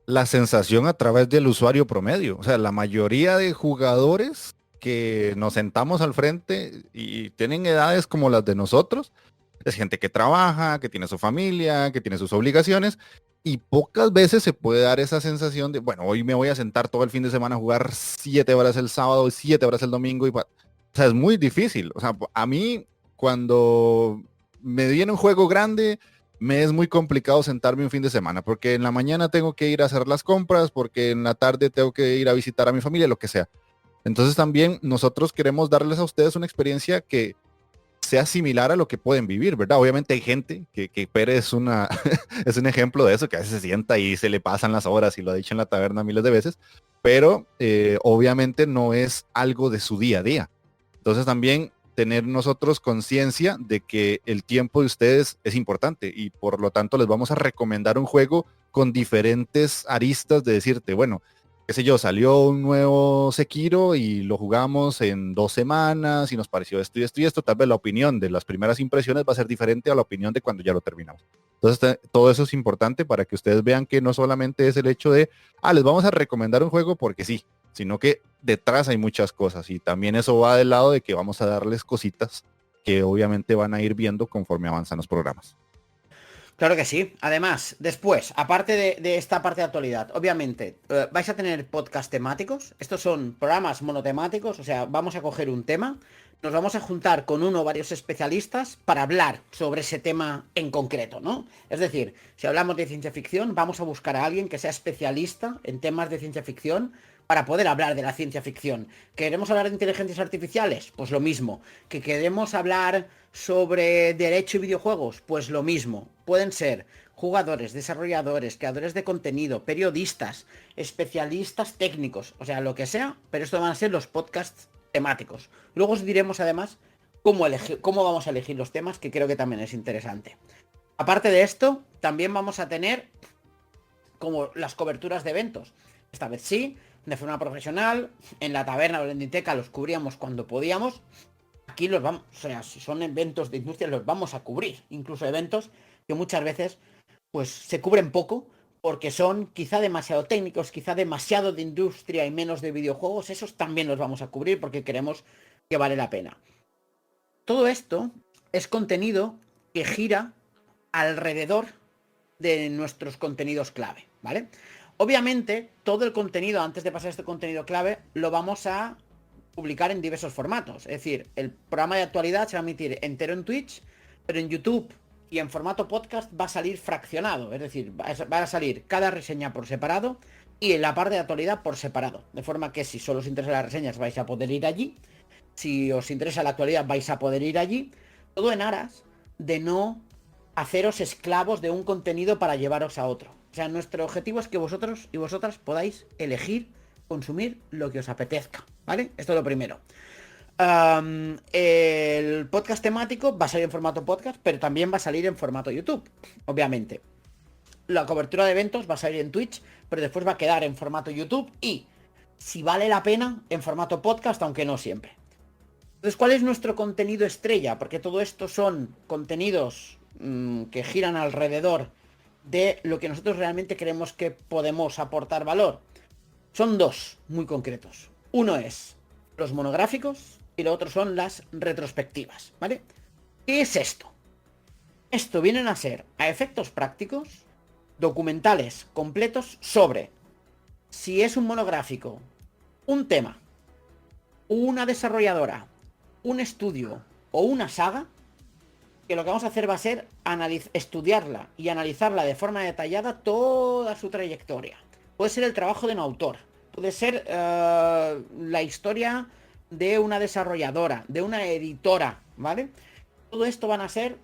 la sensación a través del usuario promedio. O sea, la mayoría de jugadores que nos sentamos al frente y tienen edades como las de nosotros, es gente que trabaja, que tiene su familia, que tiene sus obligaciones, y pocas veces se puede dar esa sensación de, bueno, hoy me voy a sentar todo el fin de semana a jugar 7 horas el sábado, 7 horas el domingo, o sea, es muy difícil. O sea, a mí, cuando me viene un juego grande, me es muy complicado sentarme un fin de semana, porque en la mañana tengo que ir a hacer las compras, porque en la tarde tengo que ir a visitar a mi familia, lo que sea. Entonces también nosotros queremos darles a ustedes una experiencia que sea similar a lo que pueden vivir, ¿verdad? Obviamente hay gente que Pérez es es un ejemplo de eso, que a veces se sienta y se le pasan las horas, y lo ha dicho en la taberna miles de veces, pero obviamente no es algo de su día a día. Entonces también tener nosotros conciencia de que el tiempo de ustedes es importante, y por lo tanto les vamos a recomendar un juego con diferentes aristas de decirte, bueno, qué sé yo, salió un nuevo Sekiro y lo jugamos en 2 semanas y nos pareció esto y esto y esto. Tal vez la opinión de las primeras impresiones va a ser diferente a la opinión de cuando ya lo terminamos. Entonces todo eso es importante para que ustedes vean que no solamente es el hecho de, les vamos a recomendar un juego porque sí, sino que detrás hay muchas cosas, y también eso va del lado de que vamos a darles cositas que obviamente van a ir viendo conforme avanzan los programas. Claro que sí. Además, después, aparte de esta parte de actualidad, obviamente, vais a tener podcast temáticos. Estos son programas monotemáticos, o sea, vamos a coger un tema, nos vamos a juntar con uno o varios especialistas para hablar sobre ese tema en concreto, ¿no? Es decir, si hablamos de ciencia ficción, vamos a buscar a alguien que sea especialista en temas de ciencia ficción para poder hablar de la ciencia ficción. ¿Queremos hablar de inteligencias artificiales? Pues lo mismo. ¿Que queremos hablar sobre derecho y videojuegos? Pues lo mismo. Pueden ser jugadores, desarrolladores, creadores de contenido, periodistas, especialistas técnicos, o sea, lo que sea, pero esto van a ser los podcasts temáticos. Luego os diremos además cómo vamos a elegir los temas, que creo que también es interesante. Aparte de esto, también vamos a tener como las coberturas de eventos. Esta vez sí, de forma profesional, en la taberna o en la Inditeca los cubríamos cuando podíamos. Aquí los vamos, o sea, si son eventos de industria los vamos a cubrir, incluso eventos que muchas veces pues se cubren poco porque son quizá demasiado técnicos, quizá demasiado de industria y menos de videojuegos. Esos también los vamos a cubrir porque creemos que vale la pena. Todo esto es contenido que gira alrededor de nuestros contenidos clave, ¿vale? Obviamente, todo el contenido, antes de pasar a este contenido clave, lo vamos a publicar en diversos formatos. Es decir, el programa de actualidad se va a emitir entero en Twitch, pero en YouTube y en formato podcast va a salir fraccionado. Es decir, va a salir cada reseña por separado y en la parte de actualidad por separado. De forma que si solo os interesan las reseñas vais a poder ir allí. Si os interesa la actualidad vais a poder ir allí. Todo en aras de no haceros esclavos de un contenido para llevaros a otro. O sea, nuestro objetivo es que vosotros y vosotras podáis elegir consumir lo que os apetezca, ¿vale? Esto es lo primero. El podcast temático va a salir en formato podcast, pero también va a salir en formato YouTube, obviamente. La cobertura de eventos va a salir en Twitch, pero después va a quedar en formato YouTube y, si vale la pena, en formato podcast, aunque no siempre. Entonces, ¿cuál es nuestro contenido estrella? Porque todo esto son contenidos que giran alrededor de lo que nosotros realmente creemos que podemos aportar valor. Son dos muy concretos. Uno es los monográficos y lo otro son las retrospectivas, ¿vale? ¿Qué es esto? Esto vienen a ser, a efectos prácticos, documentales completos sobre si es un monográfico, un tema, una desarrolladora, un estudio o una saga, que lo que vamos a hacer va a ser estudiarla y analizarla de forma detallada toda su trayectoria. Puede ser el trabajo de un autor, puede ser la historia de una desarrolladora, de una editora, ¿vale? Todo esto van a ser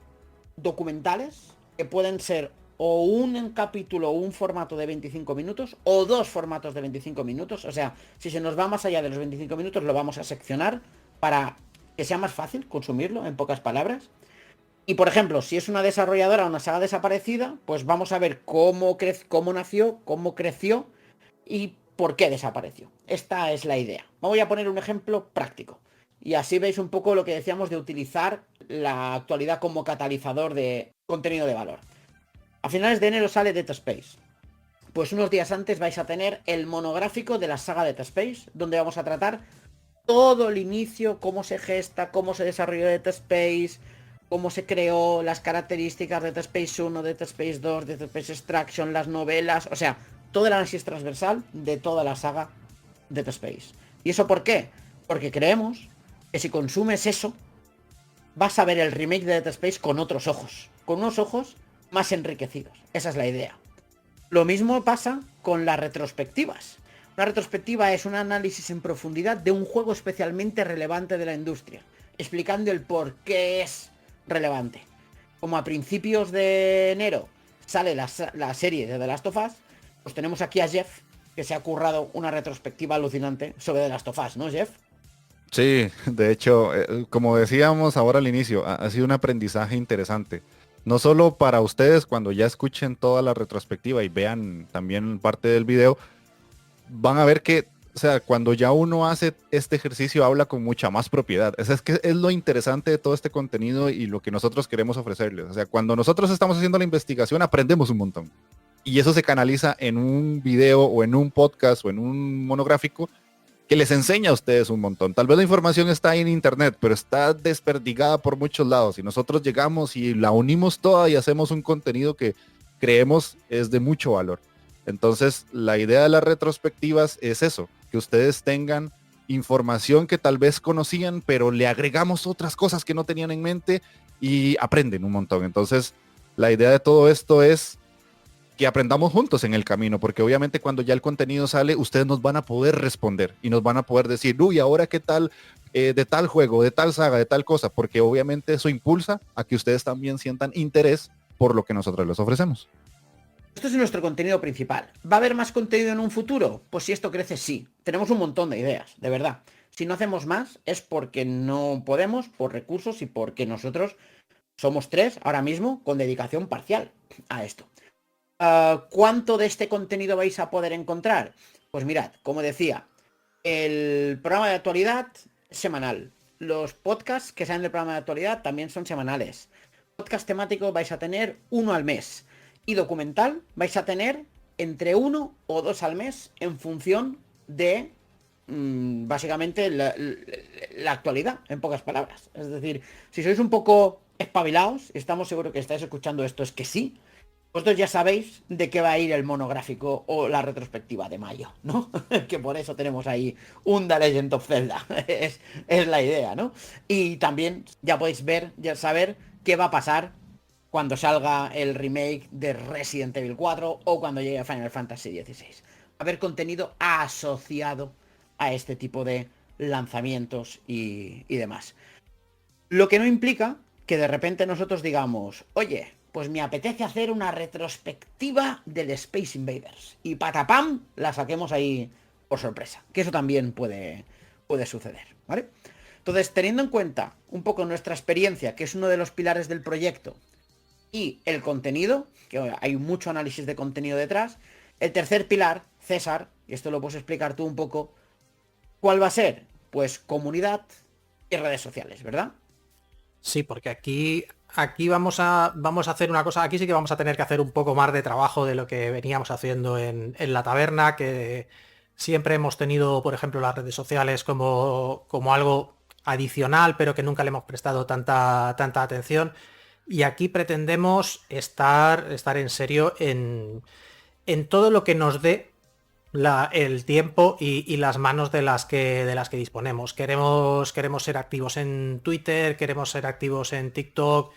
documentales que pueden ser o un capítulo o un formato de 25 minutos o dos formatos de 25 minutos. O sea, si se nos va más allá de los 25 minutos lo vamos a seccionar para que sea más fácil consumirlo, en pocas palabras. Y por ejemplo, si es una desarrolladora o una saga desaparecida, pues vamos a ver cómo nació, cómo creció y por qué desapareció. Esta es la idea. Voy a poner un ejemplo práctico. Y así veis un poco lo que decíamos de utilizar la actualidad como catalizador de contenido de valor. A finales de enero sale Dead Space. Pues unos días antes vais a tener el monográfico de la saga Dead Space, donde vamos a tratar todo el inicio, cómo se gesta, cómo se desarrolló Dead Space, cómo se creó, las características de Dead Space 1, Dead Space 2, Dead Space Extraction, las novelas, o sea, todo el análisis transversal de toda la saga Dead Space. ¿Y eso por qué? Porque creemos que si consumes eso, vas a ver el remake de Dead Space con otros ojos, con unos ojos más enriquecidos. Esa es la idea. Lo mismo pasa con las retrospectivas. Una retrospectiva es un análisis en profundidad de un juego especialmente relevante de la industria, explicando el por qué es relevante. Como a principios de enero sale la serie de The Last of Us, pues tenemos aquí a Jeff, que se ha currado una retrospectiva alucinante sobre The Last of Us, ¿no, Jeff? Sí, de hecho, como decíamos ahora al inicio, ha sido un aprendizaje interesante. No solo para ustedes cuando ya escuchen toda la retrospectiva y vean también parte del video, van a ver que, o sea, cuando ya uno hace este ejercicio habla con mucha más propiedad. Es que es lo interesante de todo este contenido y lo que nosotros queremos ofrecerles. O sea, cuando nosotros estamos haciendo la investigación aprendemos un montón. Y eso se canaliza en un video o en un podcast o en un monográfico que les enseña a ustedes un montón. Tal vez la información está ahí en internet, pero está desperdigada por muchos lados y nosotros llegamos y la unimos toda y hacemos un contenido que creemos es de mucho valor. Entonces, la idea de las retrospectivas es eso, que ustedes tengan información que tal vez conocían, pero le agregamos otras cosas que no tenían en mente y aprenden un montón. Entonces, la idea de todo esto es que aprendamos juntos en el camino, porque obviamente cuando ya el contenido sale, ustedes nos van a poder responder y nos van a poder decir, uy, ahora qué tal de tal juego, de tal saga, de tal cosa, porque obviamente eso impulsa a que ustedes también sientan interés por lo que nosotros les ofrecemos. Esto es nuestro contenido principal. ¿Va a haber más contenido en un futuro? Pues si esto crece, sí. Tenemos un montón de ideas, de verdad. Si no hacemos más es porque no podemos, por recursos y porque nosotros somos 3 ahora mismo con dedicación parcial a esto. ¿Cuánto de este contenido vais a poder encontrar? Pues mirad, como decía, el programa de actualidad es semanal. Los podcasts que salen del programa de actualidad también son semanales. Podcast temático vais a tener 1 al mes. Y documental vais a tener entre 1 o 2 al mes en función de básicamente la actualidad, en pocas palabras. Es decir, si sois un poco espabilados, estamos seguros que estáis escuchando esto, es que sí. Vosotros ya sabéis de qué va a ir el monográfico o la retrospectiva de mayo, ¿no? Que por eso tenemos ahí un The Legend of Zelda. es la idea, ¿no? Y también ya podéis saber qué va a pasar cuando salga el remake de Resident Evil 4 o cuando llegue Final Fantasy XVI. Va a haber contenido asociado a este tipo de lanzamientos y demás. Lo que no implica que de repente nosotros digamos, oye, pues me apetece hacer una retrospectiva del Space Invaders. Y patapam, la saquemos ahí por sorpresa. Que eso también puede suceder, ¿vale? Entonces, teniendo en cuenta un poco nuestra experiencia, que es uno de los pilares del proyecto, y el contenido, que hay mucho análisis de contenido detrás, el tercer pilar, César, y esto lo puedes explicar tú un poco, ¿cuál va a ser? Pues comunidad y redes sociales, ¿verdad? Sí, porque aquí vamos a hacer una cosa, aquí sí que vamos a tener que hacer un poco más de trabajo de lo que veníamos haciendo en la taberna, que siempre hemos tenido, por ejemplo, las redes sociales como algo adicional, pero que nunca le hemos prestado tanta atención. Y aquí pretendemos estar en serio en todo lo que nos dé el tiempo y las manos de las que disponemos. Queremos ser activos en Twitter, queremos ser activos en TikTok,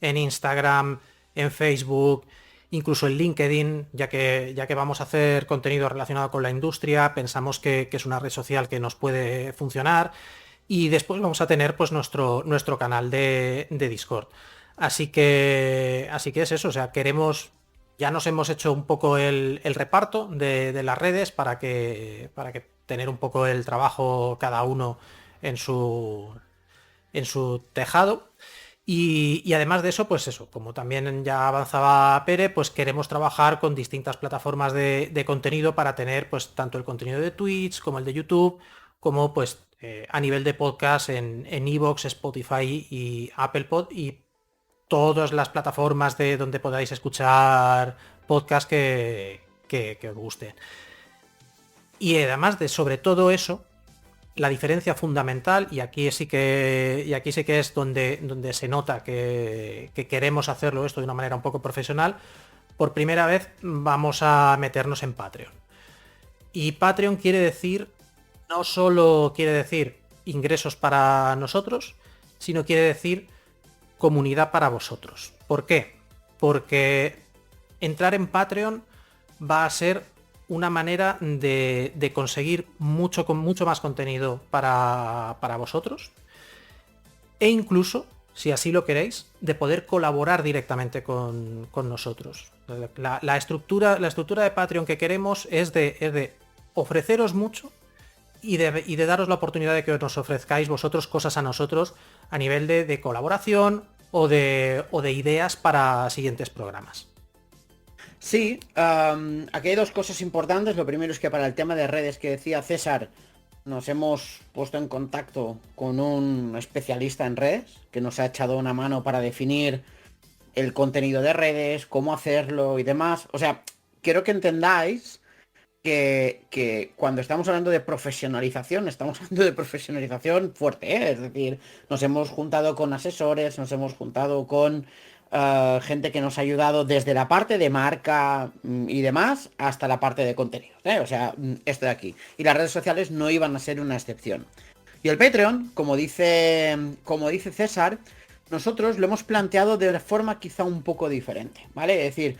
en Instagram, en Facebook, incluso en LinkedIn, ya que vamos a hacer contenido relacionado con la industria, pensamos que es una red social que nos puede funcionar. Y después vamos a tener pues nuestro canal de Discord. Así que es eso, o sea, ya nos hemos hecho un poco el reparto de las redes para que tener un poco el trabajo cada uno en su tejado. Y además de eso, pues eso, como también ya avanzaba Pere, pues queremos trabajar con distintas plataformas de contenido para tener pues tanto el contenido de Twitch como el de YouTube, como pues a nivel de podcast en iVoox, Spotify y Apple Pod y todas las plataformas de donde podáis escuchar podcast que os gusten. Y además de sobre todo eso, la diferencia fundamental, y aquí sí que es donde se nota que queremos hacerlo esto de una manera un poco profesional, por primera vez vamos a meternos en Patreon. Y Patreon no solo quiere decir ingresos para nosotros, sino quiere decir comunidad para vosotros. ¿Por qué? Porque entrar en Patreon va a ser una manera de conseguir mucho más contenido para vosotros e incluso, si así lo queréis, de poder colaborar directamente con nosotros. La estructura de Patreon que queremos es de ofreceros mucho y de daros la oportunidad de que nos ofrezcáis vosotros cosas a nosotros a nivel de colaboración o de ideas para siguientes programas. Sí, aquí hay dos cosas importantes. Lo primero es que para el tema de redes que decía César, nos hemos puesto en contacto con un especialista en redes que nos ha echado una mano para definir el contenido de redes, cómo hacerlo y demás. O sea, quiero que entendáis que cuando estamos hablando de profesionalización, estamos hablando de profesionalización fuerte, ¿eh? Es decir, nos hemos juntado con asesores, nos hemos juntado con gente que nos ha ayudado desde la parte de marca y demás hasta la parte de contenido, ¿eh? O sea, esto de aquí. Y las redes sociales no iban a ser una excepción. Y el Patreon, como dice César, nosotros lo hemos planteado de forma quizá un poco diferente, ¿vale? Es decir,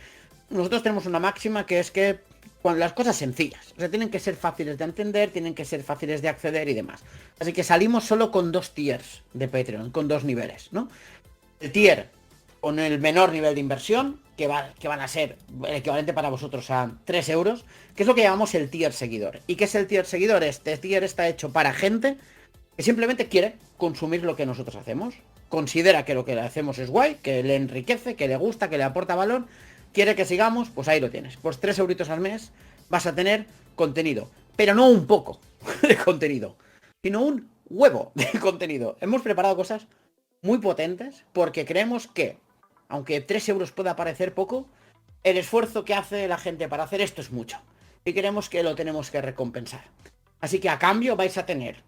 nosotros tenemos una máxima que es que cuando las cosas sencillas, o sea, tienen que ser fáciles de entender, tienen que ser fáciles de acceder y demás. Así que salimos solo con 2 tiers de Patreon, con 2 niveles, ¿no? El tier con el menor nivel de inversión, que van a ser el equivalente para vosotros a 3 euros, que es lo que llamamos el tier seguidor. ¿Y qué es el tier seguidor? Este tier está hecho para gente que simplemente quiere consumir lo que nosotros hacemos, considera que lo que hacemos es guay, que le enriquece, que le gusta, que le aporta valor, quiere que sigamos, pues ahí lo tienes. Pues 3 euritos al mes vas a tener contenido, pero no un poco de contenido, sino un huevo de contenido. Hemos preparado cosas muy potentes porque creemos que, aunque 3 euros pueda parecer poco, el esfuerzo que hace la gente para hacer esto es mucho. Y creemos que lo tenemos que recompensar. Así que a cambio vais a tener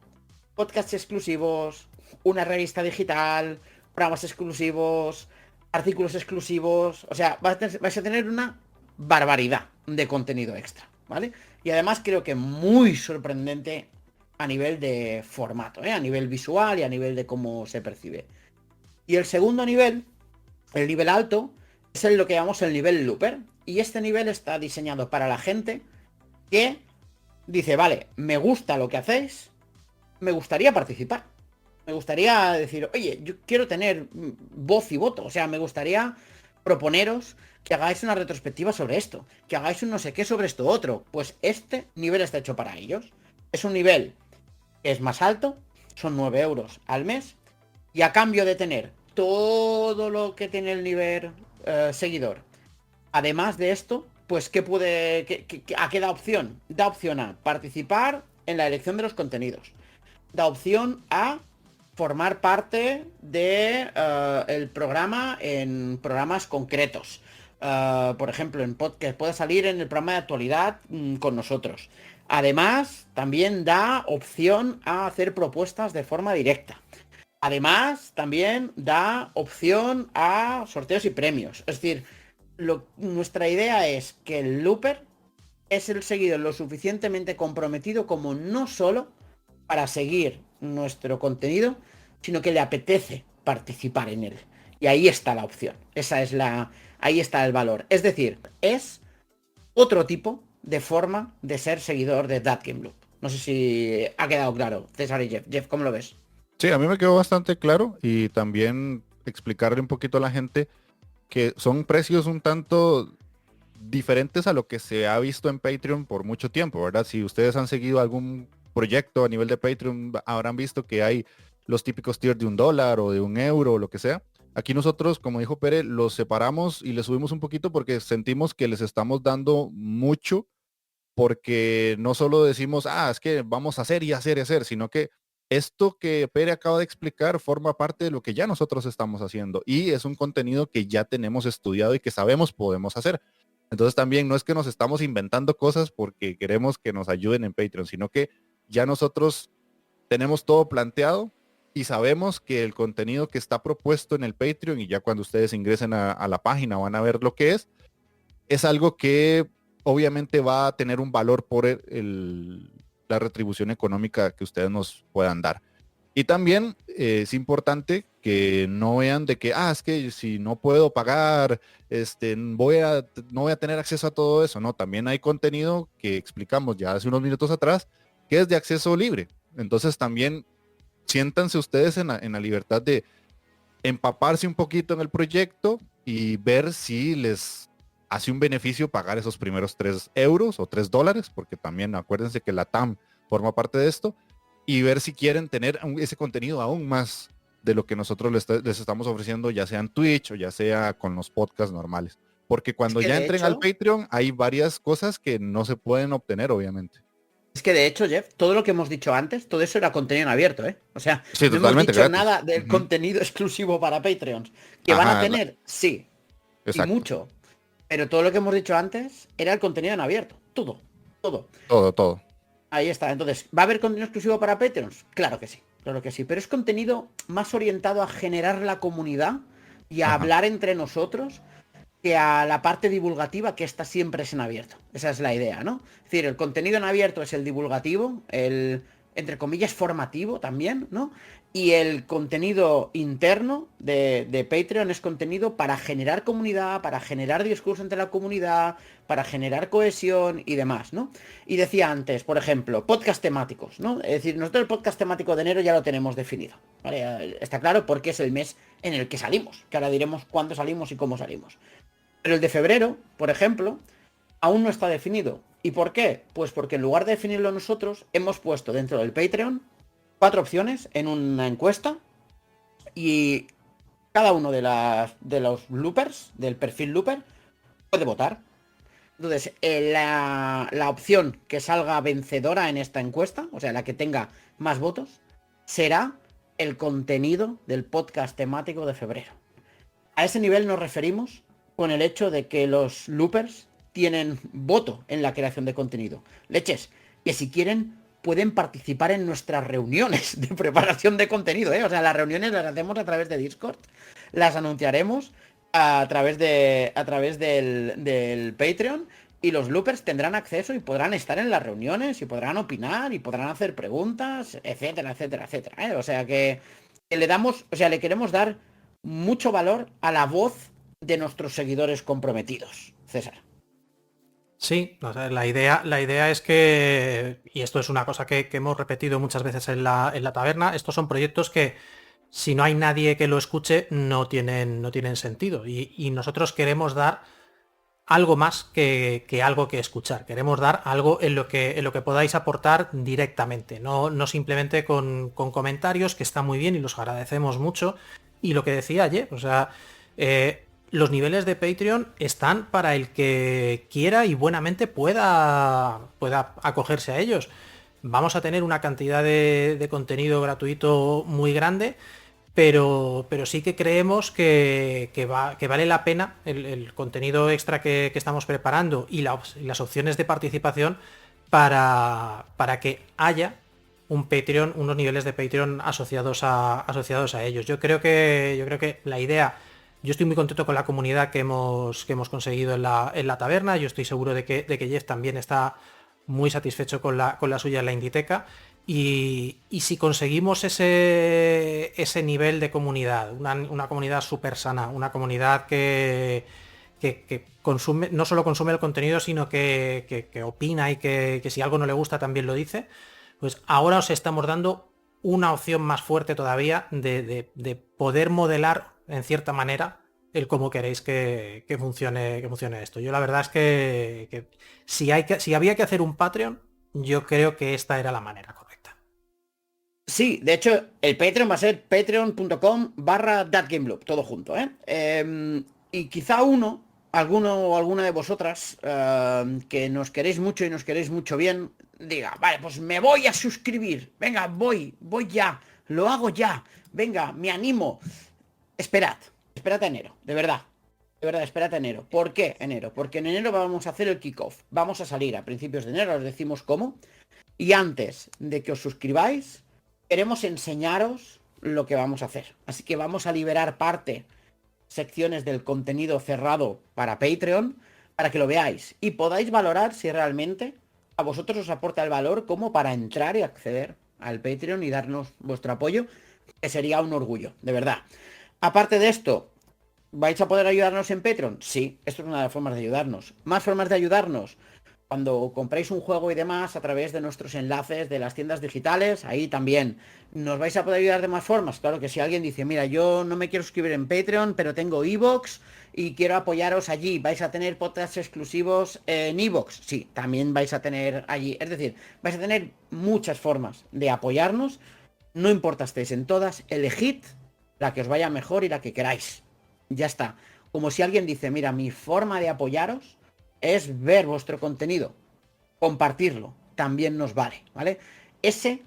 podcasts exclusivos, una revista digital, programas exclusivos, artículos exclusivos. O sea, vais a tener una barbaridad de contenido extra, ¿vale? Y además creo que muy sorprendente a nivel de formato, a nivel visual y a nivel de cómo se percibe. Y el segundo nivel, el nivel alto, es lo que llamamos el nivel looper. Y este nivel está diseñado para la gente que dice, vale, me gusta lo que hacéis, me gustaría participar. Me gustaría decir, oye, yo quiero tener voz y voto. O sea, me gustaría proponeros que hagáis una retrospectiva sobre esto, que hagáis un no sé qué sobre esto otro. Pues este nivel está hecho para ellos. Es un nivel que es más alto, son 9 euros al mes, y a cambio de tener todo lo que tiene el nivel seguidor, además de esto, pues ¿a qué da opción? Da opción a participar en la elección de los contenidos. Da opción a formar parte de el programa en programas concretos. Por ejemplo, en podcast pueda salir en el programa de actualidad con nosotros. Además, también da opción a hacer propuestas de forma directa. Además, también da opción a sorteos y premios. Es decir, nuestra idea es que el looper es el seguidor lo suficientemente comprometido como no solo para seguir nuestro contenido, sino que le apetece participar en él. Y ahí está la opción. Ahí está el valor. Es decir, es otro tipo de forma de ser seguidor de That Game Loop. No sé si ha quedado claro, César y Jeff. Jeff, ¿cómo lo ves? Sí, a mí me quedó bastante claro y también explicarle un poquito a la gente que son precios un tanto diferentes a lo que se ha visto en Patreon por mucho tiempo, ¿verdad? Si ustedes han seguido algún proyecto a nivel de Patreon, habrán visto que hay los típicos tiers de $1 o de €1 o lo que sea. Aquí nosotros, como dijo Pere, los separamos y les subimos un poquito porque sentimos que les estamos dando mucho, porque no solo decimos, es que vamos a hacer y hacer y hacer, sino que esto que Pere acaba de explicar forma parte de lo que ya nosotros estamos haciendo y es un contenido que ya tenemos estudiado y que sabemos podemos hacer. Entonces también no es que nos estamos inventando cosas porque queremos que nos ayuden en Patreon, sino que ya nosotros tenemos todo planteado y sabemos que el contenido que está propuesto en el Patreon, y ya cuando ustedes ingresen a la página van a ver lo que es algo que obviamente va a tener un valor por la retribución económica que ustedes nos puedan dar. Y también es importante que no vean de que, es que si no puedo pagar, no voy a tener acceso a todo eso. No, también hay contenido que explicamos ya hace unos minutos atrás, que es de acceso libre. Entonces también siéntanse ustedes en la libertad de empaparse un poquito en el proyecto y ver si les hace un beneficio pagar esos primeros 3 euros o $3, porque también acuérdense que la TAM forma parte de esto, y ver si quieren tener ese contenido aún más de lo que nosotros les estamos ofreciendo, ya sea en Twitch o ya sea con los podcasts normales. Porque cuando ya entren al Patreon hay varias cosas que no se pueden obtener, obviamente. Es que de hecho, Jeff, todo lo que hemos dicho antes, todo eso era contenido en abierto, ¿eh? O sea, sí, no hemos dicho gratis. nada del contenido exclusivo para Patreons. ¿Que van a tener? Sí. Exacto. Y mucho. Pero todo lo que hemos dicho antes era el contenido en abierto. Todo. Todo. Ahí está. Entonces, ¿va a haber contenido exclusivo para Patreons? Claro que sí. Pero es contenido más orientado a generar la comunidad y a hablar entre nosotros que a la parte divulgativa, que esta siempre es en abierto. Esa es la idea, ¿no? Es decir, el contenido en abierto es el divulgativo, el, entre comillas, formativo también, ¿no? Y el contenido interno de Patreon es contenido para generar comunidad, para generar discurso entre la comunidad, para generar cohesión y demás, ¿no? Y decía antes, por ejemplo, podcast temáticos, ¿no? Es decir, nosotros el podcast temático de enero ya lo tenemos definido, ¿vale? Está claro porque es el mes en el que salimos, que ahora diremos cuándo salimos y cómo salimos. Pero el de febrero, por ejemplo, aún no está definido. ¿Y por qué? Pues porque en lugar de definirlo nosotros, hemos puesto dentro del Patreon 4 opciones en una encuesta y cada uno de los loopers, del perfil looper, puede votar. Entonces, la opción que salga vencedora en esta encuesta, o sea, la que tenga más votos, será el contenido del podcast temático de febrero. A ese nivel nos referimos con el hecho de que los loopers tienen voto en la creación de contenido. Leches, que si quieren pueden participar en nuestras reuniones de preparación de contenido, ¿eh? O sea, las reuniones las hacemos a través de Discord, las anunciaremos a través del Patreon y los loopers tendrán acceso y podrán estar en las reuniones y podrán opinar y podrán hacer preguntas, etcétera, ¿eh? O sea que le queremos dar mucho valor a la voz de nuestros seguidores comprometidos, César. Sí, o sea, la idea es que, y esto es una cosa que hemos repetido muchas veces en la taberna, estos son proyectos que si no hay nadie que lo escuche no tienen sentido. Y nosotros queremos dar algo más que algo que escuchar. Queremos dar algo en lo que podáis aportar directamente, no simplemente con comentarios, que está muy bien y los agradecemos mucho. Y lo que decía ayer, o sea, los niveles de Patreon están para el que quiera y buenamente pueda acogerse a ellos. Vamos a tener una cantidad de contenido gratuito muy grande, pero sí que creemos que vale la pena el contenido extra que estamos preparando y las opciones de participación para que haya un Patreon, unos niveles de Patreon asociados a ellos. Yo creo que la idea, yo estoy muy contento con la comunidad que hemos conseguido en la taberna. Yo estoy seguro de que Jeff también está muy satisfecho con la suya en la Inditeca. Y si conseguimos ese nivel de comunidad, una comunidad súper sana, una comunidad que consume, no solo consume el contenido, sino que opina y que si algo no le gusta también lo dice, pues ahora os estamos dando una opción más fuerte todavía de poder modelar en cierta manera el cómo queréis que funcione esto. Yo la verdad es que si había que hacer un Patreon, yo creo que esta era la manera correcta. Sí, de hecho, el Patreon va a ser patreon.com/thatgameloop, todo junto, ¿eh? Y quizá alguno o alguna de vosotras que nos queréis mucho y nos queréis mucho bien, diga, vale, pues me voy a suscribir, venga, voy ya, lo hago ya, venga, me animo. Esperad a enero, de verdad, espérate a enero. ¿Por qué enero? Porque en enero vamos a hacer el kickoff, vamos a salir a principios de enero, os decimos cómo, y antes de que os suscribáis, queremos enseñaros lo que vamos a hacer. Así que vamos a liberar secciones del contenido cerrado para Patreon, para que lo veáis y podáis valorar si realmente a vosotros os aporta el valor como para entrar y acceder al Patreon y darnos vuestro apoyo, que sería un orgullo, de verdad. Aparte de esto, ¿vais a poder ayudarnos en Patreon? Sí, esto es una de las formas de ayudarnos. Más formas de ayudarnos: cuando compréis un juego y demás, a través de nuestros enlaces de las tiendas digitales, ahí también. ¿Nos vais a poder ayudar de más formas? Claro que si alguien dice, mira, yo no me quiero suscribir en Patreon, pero tengo iVoox y quiero apoyaros allí, ¿vais a tener podcasts exclusivos en iVoox? Sí, también vais a tener allí. Es decir, vais a tener muchas formas de apoyarnos. No importa estéis en todas, elegid la que os vaya mejor y la que queráis. Ya está. Como si alguien dice, mira, mi forma de apoyaros es ver vuestro contenido, compartirlo, también nos vale, ¿vale? Ese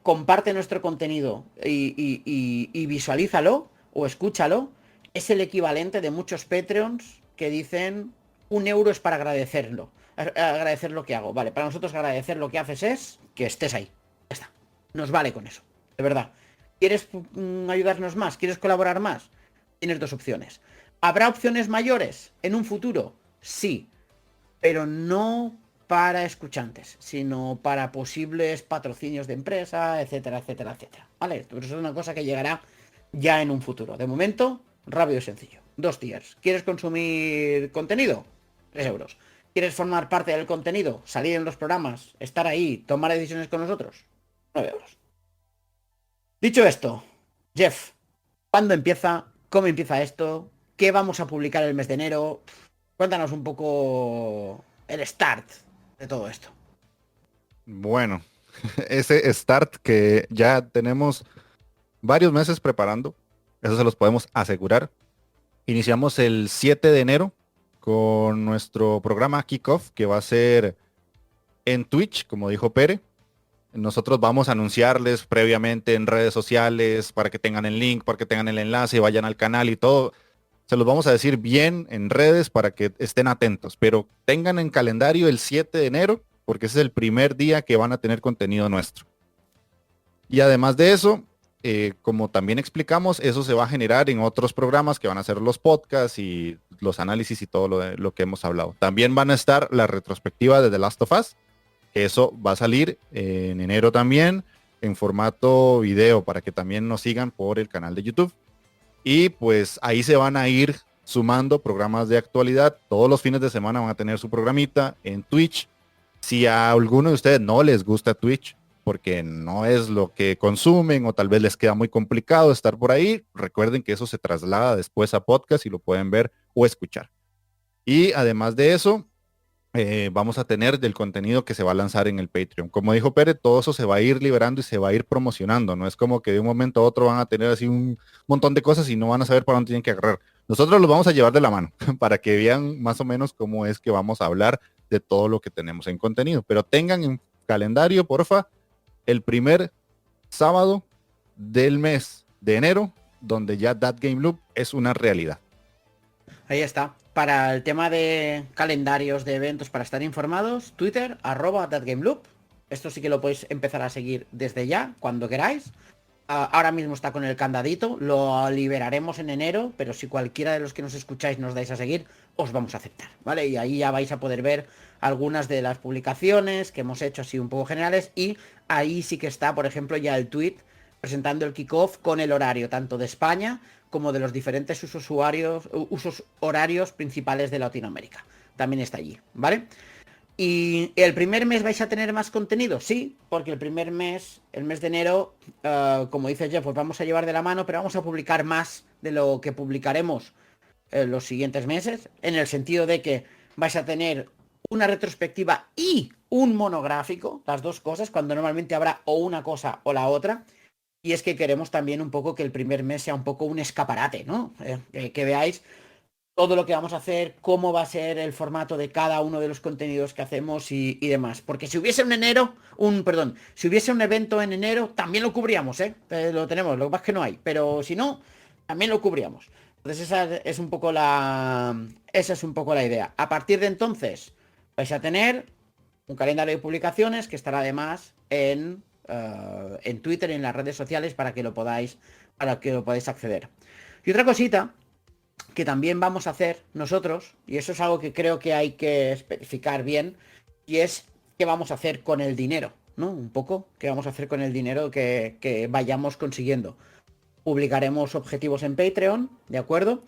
comparte nuestro contenido y visualízalo o escúchalo, es el equivalente de muchos Patreons que dicen 1 euro es para agradecerlo, agradecer lo que hago. Vale, para nosotros agradecer lo que haces es que estés ahí. Ya está. Nos vale con eso, de verdad. ¿Quieres ayudarnos más? ¿Quieres colaborar más? Tienes dos opciones. ¿Habrá opciones mayores en un futuro? Sí, pero no para escuchantes, sino para posibles patrocinios de empresa, etcétera, etcétera, etcétera. Vale, pero eso es una cosa que llegará ya en un futuro. De momento, rápido y sencillo. 2 tiers. ¿Quieres consumir contenido? 3 euros. ¿Quieres formar parte del contenido? Salir en los programas, estar ahí, tomar decisiones con nosotros? 9 euros. Dicho esto, Jeff, ¿cuándo empieza? ¿Cómo empieza esto? ¿Qué vamos a publicar el mes de enero? Cuéntanos un poco el start de todo esto. Bueno, ese start que ya tenemos varios meses preparando, eso se los podemos asegurar. Iniciamos el 7 de enero con nuestro programa Kickoff, que va a ser en Twitch, como dijo Pere. Nosotros vamos a anunciarles previamente en redes sociales para que tengan el link, para que tengan el enlace, vayan al canal y todo. Se los vamos a decir bien en redes para que estén atentos, pero tengan en calendario el 7 de enero, porque ese es el primer día que van a tener contenido nuestro. Y además de eso, como también explicamos, eso se va a generar en otros programas que van a ser los podcasts y los análisis y todo lo que hemos hablado. También van a estar la retrospectiva de The Last of Us, que eso va a salir en enero también, en formato video, para que también nos sigan por el canal de YouTube. Y pues ahí se van a ir sumando programas de actualidad. Todos los fines de semana van a tener su programita en Twitch. Si a alguno de ustedes no les gusta Twitch, porque no es lo que consumen o tal vez les queda muy complicado estar por ahí, recuerden que eso se traslada después a podcast y lo pueden ver o escuchar. Y además de eso, vamos a tener del contenido que se va a lanzar en el Patreon. Como dijo Pérez, todo eso se va a ir liberando y se va a ir promocionando. No es como que de un momento a otro van a tener así un montón de cosas y no van a saber para dónde tienen que agarrar. Nosotros los vamos a llevar de la mano para que vean más o menos cómo es que vamos a hablar de todo lo que tenemos en contenido. Pero tengan en calendario, porfa, el primer sábado del mes de enero, donde ya That Game Loop es una realidad. Ahí está. Para el tema de calendarios de eventos para estar informados, Twitter, @ThatGameLoop. Esto sí que lo podéis empezar a seguir desde ya, cuando queráis. Ahora mismo está con el candadito, lo liberaremos en enero, pero si cualquiera de los que nos escucháis nos dais a seguir, os vamos a aceptar, ¿vale? Y ahí ya vais a poder ver algunas de las publicaciones que hemos hecho así un poco generales, y ahí sí que está, por ejemplo, ya el tweet presentando el kickoff con el horario, tanto de España como de los diferentes usos horarios principales de Latinoamérica. También está allí, ¿vale? ¿Y el primer mes vais a tener más contenido? Sí, porque el primer mes, el mes de enero, como dice Jeff, pues vamos a llevar de la mano, pero vamos a publicar más de lo que publicaremos los siguientes meses, en el sentido de que vais a tener una retrospectiva y un monográfico, las dos cosas, cuando normalmente habrá o una cosa o la otra. Y es que queremos también un poco que el primer mes sea un poco un escaparate, ¿no? Que veáis todo lo que vamos a hacer, cómo va a ser el formato de cada uno de los contenidos que hacemos y demás. Porque si hubiese si hubiese un evento en enero, también lo cubríamos, ¿eh? Lo tenemos, lo que pasa es que no hay. Pero si no, también lo cubríamos. Entonces esa es un poco la idea. A partir de entonces, vais a tener un calendario de publicaciones que estará además en Twitter y en las redes sociales para que lo podáis acceder. Y otra cosita que también vamos a hacer nosotros, y eso es algo que creo que hay que especificar bien, y es qué vamos a hacer con el dinero, ¿no? Un poco, qué vamos a hacer con el dinero que vayamos consiguiendo. Publicaremos objetivos en Patreon, ¿de acuerdo?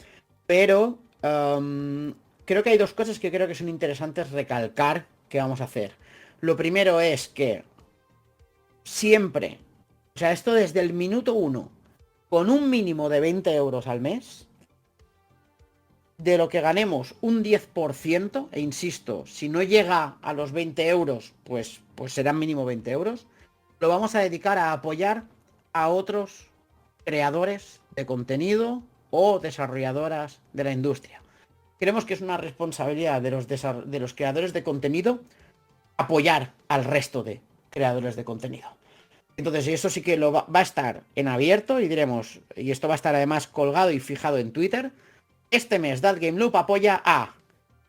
Pero creo que hay dos cosas que creo que son interesantes recalcar que vamos a hacer. Lo primero es que siempre, o sea, esto desde el minuto 1, con un mínimo de 20 euros al mes, de lo que ganemos un 10%, e insisto, si no llega a los 20 euros, pues serán mínimo 20 euros, lo vamos a dedicar a apoyar a otros creadores de contenido o desarrolladoras de la industria. Creemos que es una responsabilidad de los creadores de contenido apoyar al resto de creadores de contenido. Entonces eso sí que va a estar en abierto y diremos, y esto va a estar además colgado y fijado en Twitter: este mes That Game Loop apoya a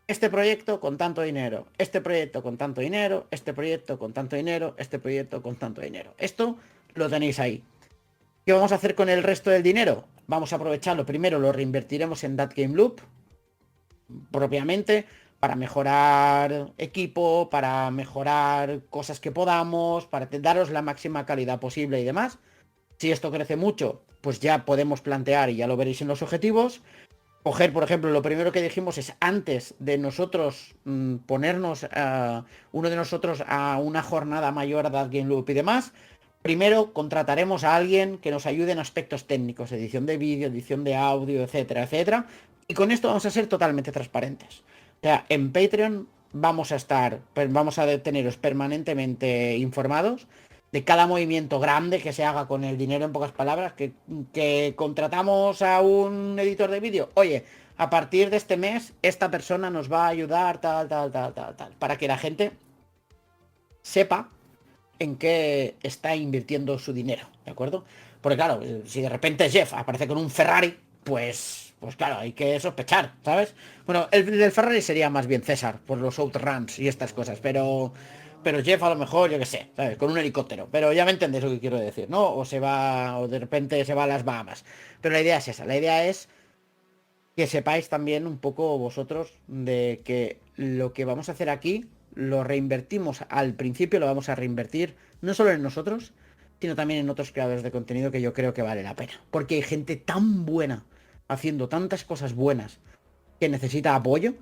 este proyecto con tanto dinero, este proyecto con tanto dinero, este proyecto con tanto dinero, este proyecto con tanto dinero. Esto lo tenéis ahí. ¿Qué vamos a hacer con el resto del dinero? Vamos a aprovecharlo. Primero lo reinvertiremos en That Game Loop propiamente, para mejorar equipo, para mejorar cosas que podamos, para daros la máxima calidad posible y demás. Si esto crece mucho, pues ya podemos plantear, y ya lo veréis en los objetivos, coger, por ejemplo, lo primero que dijimos es, antes de nosotros ponernos uno de nosotros a una jornada mayor a That Game Loop y demás, primero contrataremos a alguien que nos ayude en aspectos técnicos, edición de vídeo, edición de audio, etcétera, etcétera. Y con esto vamos a ser totalmente transparentes. O sea, en Patreon vamos a teneros permanentemente informados de cada movimiento grande que se haga con el dinero, en pocas palabras, que contratamos a un editor de vídeo. Oye, a partir de este mes, esta persona nos va a ayudar, tal, para que la gente sepa en qué está invirtiendo su dinero, ¿de acuerdo? Porque claro, si de repente Jeff aparece con un Ferrari, pues claro, hay que sospechar, ¿sabes? Bueno, el del Ferrari sería más bien César, por los outruns y estas cosas, pero Jeff a lo mejor, yo qué sé, ¿sabes? Con un helicóptero, pero ya me entendéis lo que quiero decir, ¿no? O de repente se va a las Bahamas. Pero la idea es esa, la idea es que sepáis también un poco vosotros de que lo que vamos a hacer aquí lo reinvertimos al principio, lo vamos a reinvertir no solo en nosotros, sino también en otros creadores de contenido, que yo creo que vale la pena. Porque hay gente tan buena haciendo tantas cosas buenas que necesita apoyo,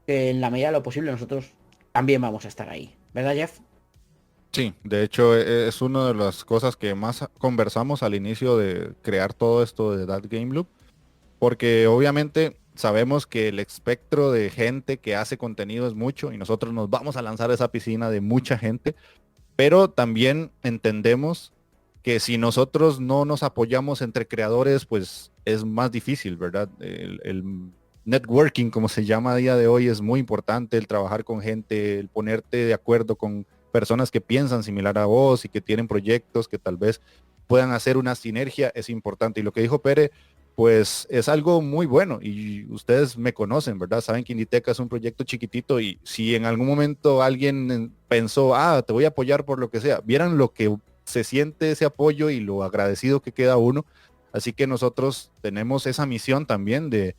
que en la medida de lo posible nosotros también vamos a estar ahí. ¿Verdad, Jeff? Sí, de hecho es una de las cosas que más conversamos al inicio de crear todo esto de That Game Loop, porque obviamente sabemos que el espectro de gente que hace contenido es mucho y nosotros nos vamos a lanzar a esa piscina de mucha gente, pero también entendemos que si nosotros no nos apoyamos entre creadores, pues es más difícil, ¿verdad? El networking, como se llama a día de hoy, es muy importante, el trabajar con gente, el ponerte de acuerdo con personas que piensan similar a vos y que tienen proyectos que tal vez puedan hacer una sinergia, es importante. Y lo que dijo Pere, pues es algo muy bueno y ustedes me conocen, ¿verdad? Saben que Inditeca es un proyecto chiquitito y si en algún momento alguien pensó, te voy a apoyar por lo que sea, vieran lo que se siente ese apoyo y lo agradecido que queda uno. Así que nosotros tenemos esa misión también de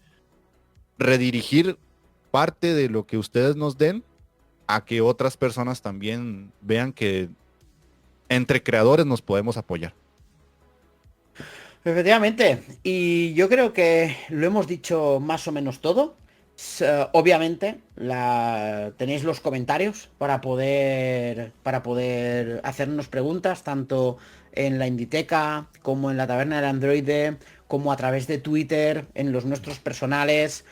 redirigir parte de lo que ustedes nos den a que otras personas también vean que entre creadores nos podemos apoyar. Efectivamente, y yo creo que lo hemos dicho más o menos todo. Obviamente, tenéis los comentarios para poder hacernos preguntas, tanto en la Inditeca, como en la Taberna del Androide, como a través de Twitter, en los nuestros personales,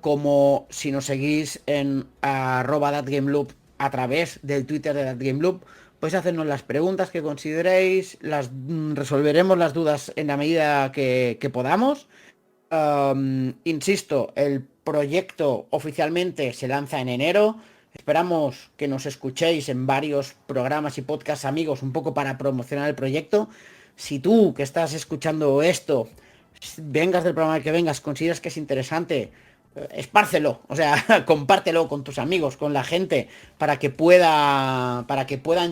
como si nos seguís en @thatgameloop a través del Twitter de thatgameloop. Podéis hacernos las preguntas que consideréis, resolveremos las dudas en la medida que podamos. Insisto, el proyecto oficialmente se lanza en enero. Esperamos que nos escuchéis en varios programas y podcasts amigos un poco para promocionar el proyecto. Si tú que estás escuchando esto, vengas del programa que vengas, consideras que es interesante, espárcelo, o sea, compártelo con tus amigos, con la gente, para que puedan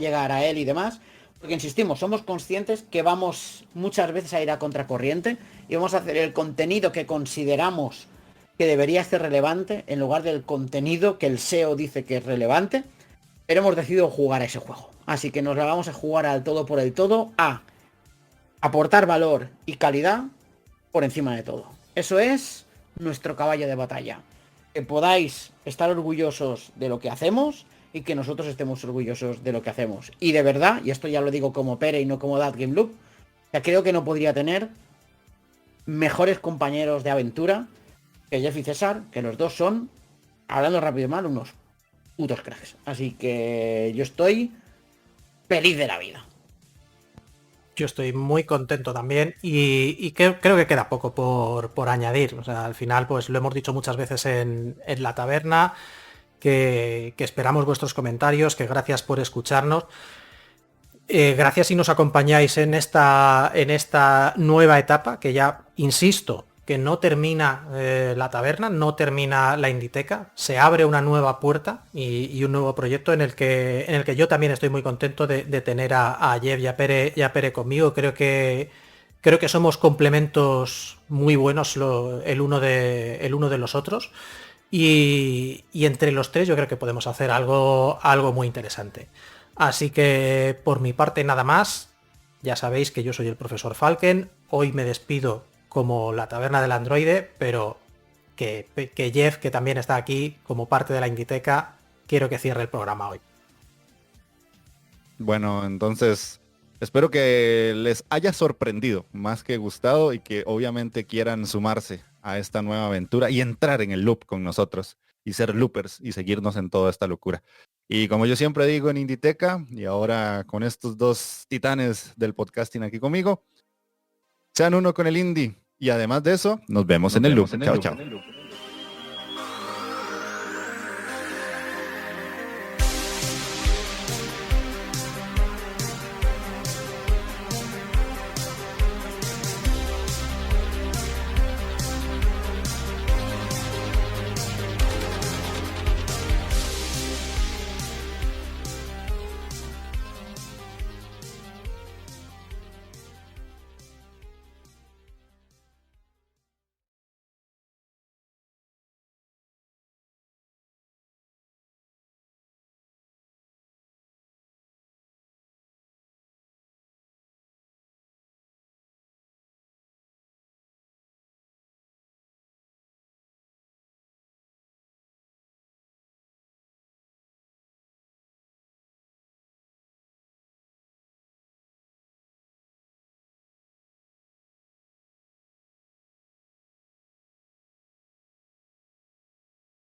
llegar a él y demás. Porque insistimos, somos conscientes que vamos muchas veces a ir a contracorriente y vamos a hacer el contenido que consideramos que debería ser relevante en lugar del contenido que el SEO dice que es relevante. Pero hemos decidido jugar a ese juego. Así que nos la vamos a jugar al todo por el todo, a aportar valor y calidad por encima de todo. Eso es nuestro caballo de batalla. Que podáis estar orgullosos de lo que hacemos y que nosotros estemos orgullosos de lo que hacemos. Y de verdad, y esto ya lo digo como Pere y no como That Game Loop, ya creo que no podría tener mejores compañeros de aventura que Jeff y César, que los dos son, hablando rápido y mal, unos putos cracks. Así que yo estoy feliz de la vida. Yo estoy muy contento también y creo que queda poco por añadir. O sea, al final, pues lo hemos dicho muchas veces en la taberna, que esperamos vuestros comentarios, que gracias por escucharnos. Gracias si nos acompañáis en esta nueva etapa, que ya, insisto, que no termina la taberna, no termina la Inditeca, se abre una nueva puerta y un nuevo proyecto en el que yo también estoy muy contento de tener a Jeff y a Pere conmigo. Creo que somos complementos muy buenos el uno de los otros y entre los tres yo creo que podemos hacer algo muy interesante. Así que por mi parte nada más. Ya sabéis que yo soy el profesor Falken. Hoy me despido como la taberna del androide, pero que Jeff, que también está aquí como parte de la Inditeca, quiero que cierre el programa hoy. Bueno, entonces espero que les haya sorprendido más que gustado y que obviamente quieran sumarse a esta nueva aventura y entrar en el loop con nosotros y ser loopers y seguirnos en toda esta locura. Y como yo siempre digo en Inditeca, y ahora con estos dos titanes del podcasting aquí conmigo, sean uno con el indie. Y además de eso, nos vemos en el loop. Chao, chao.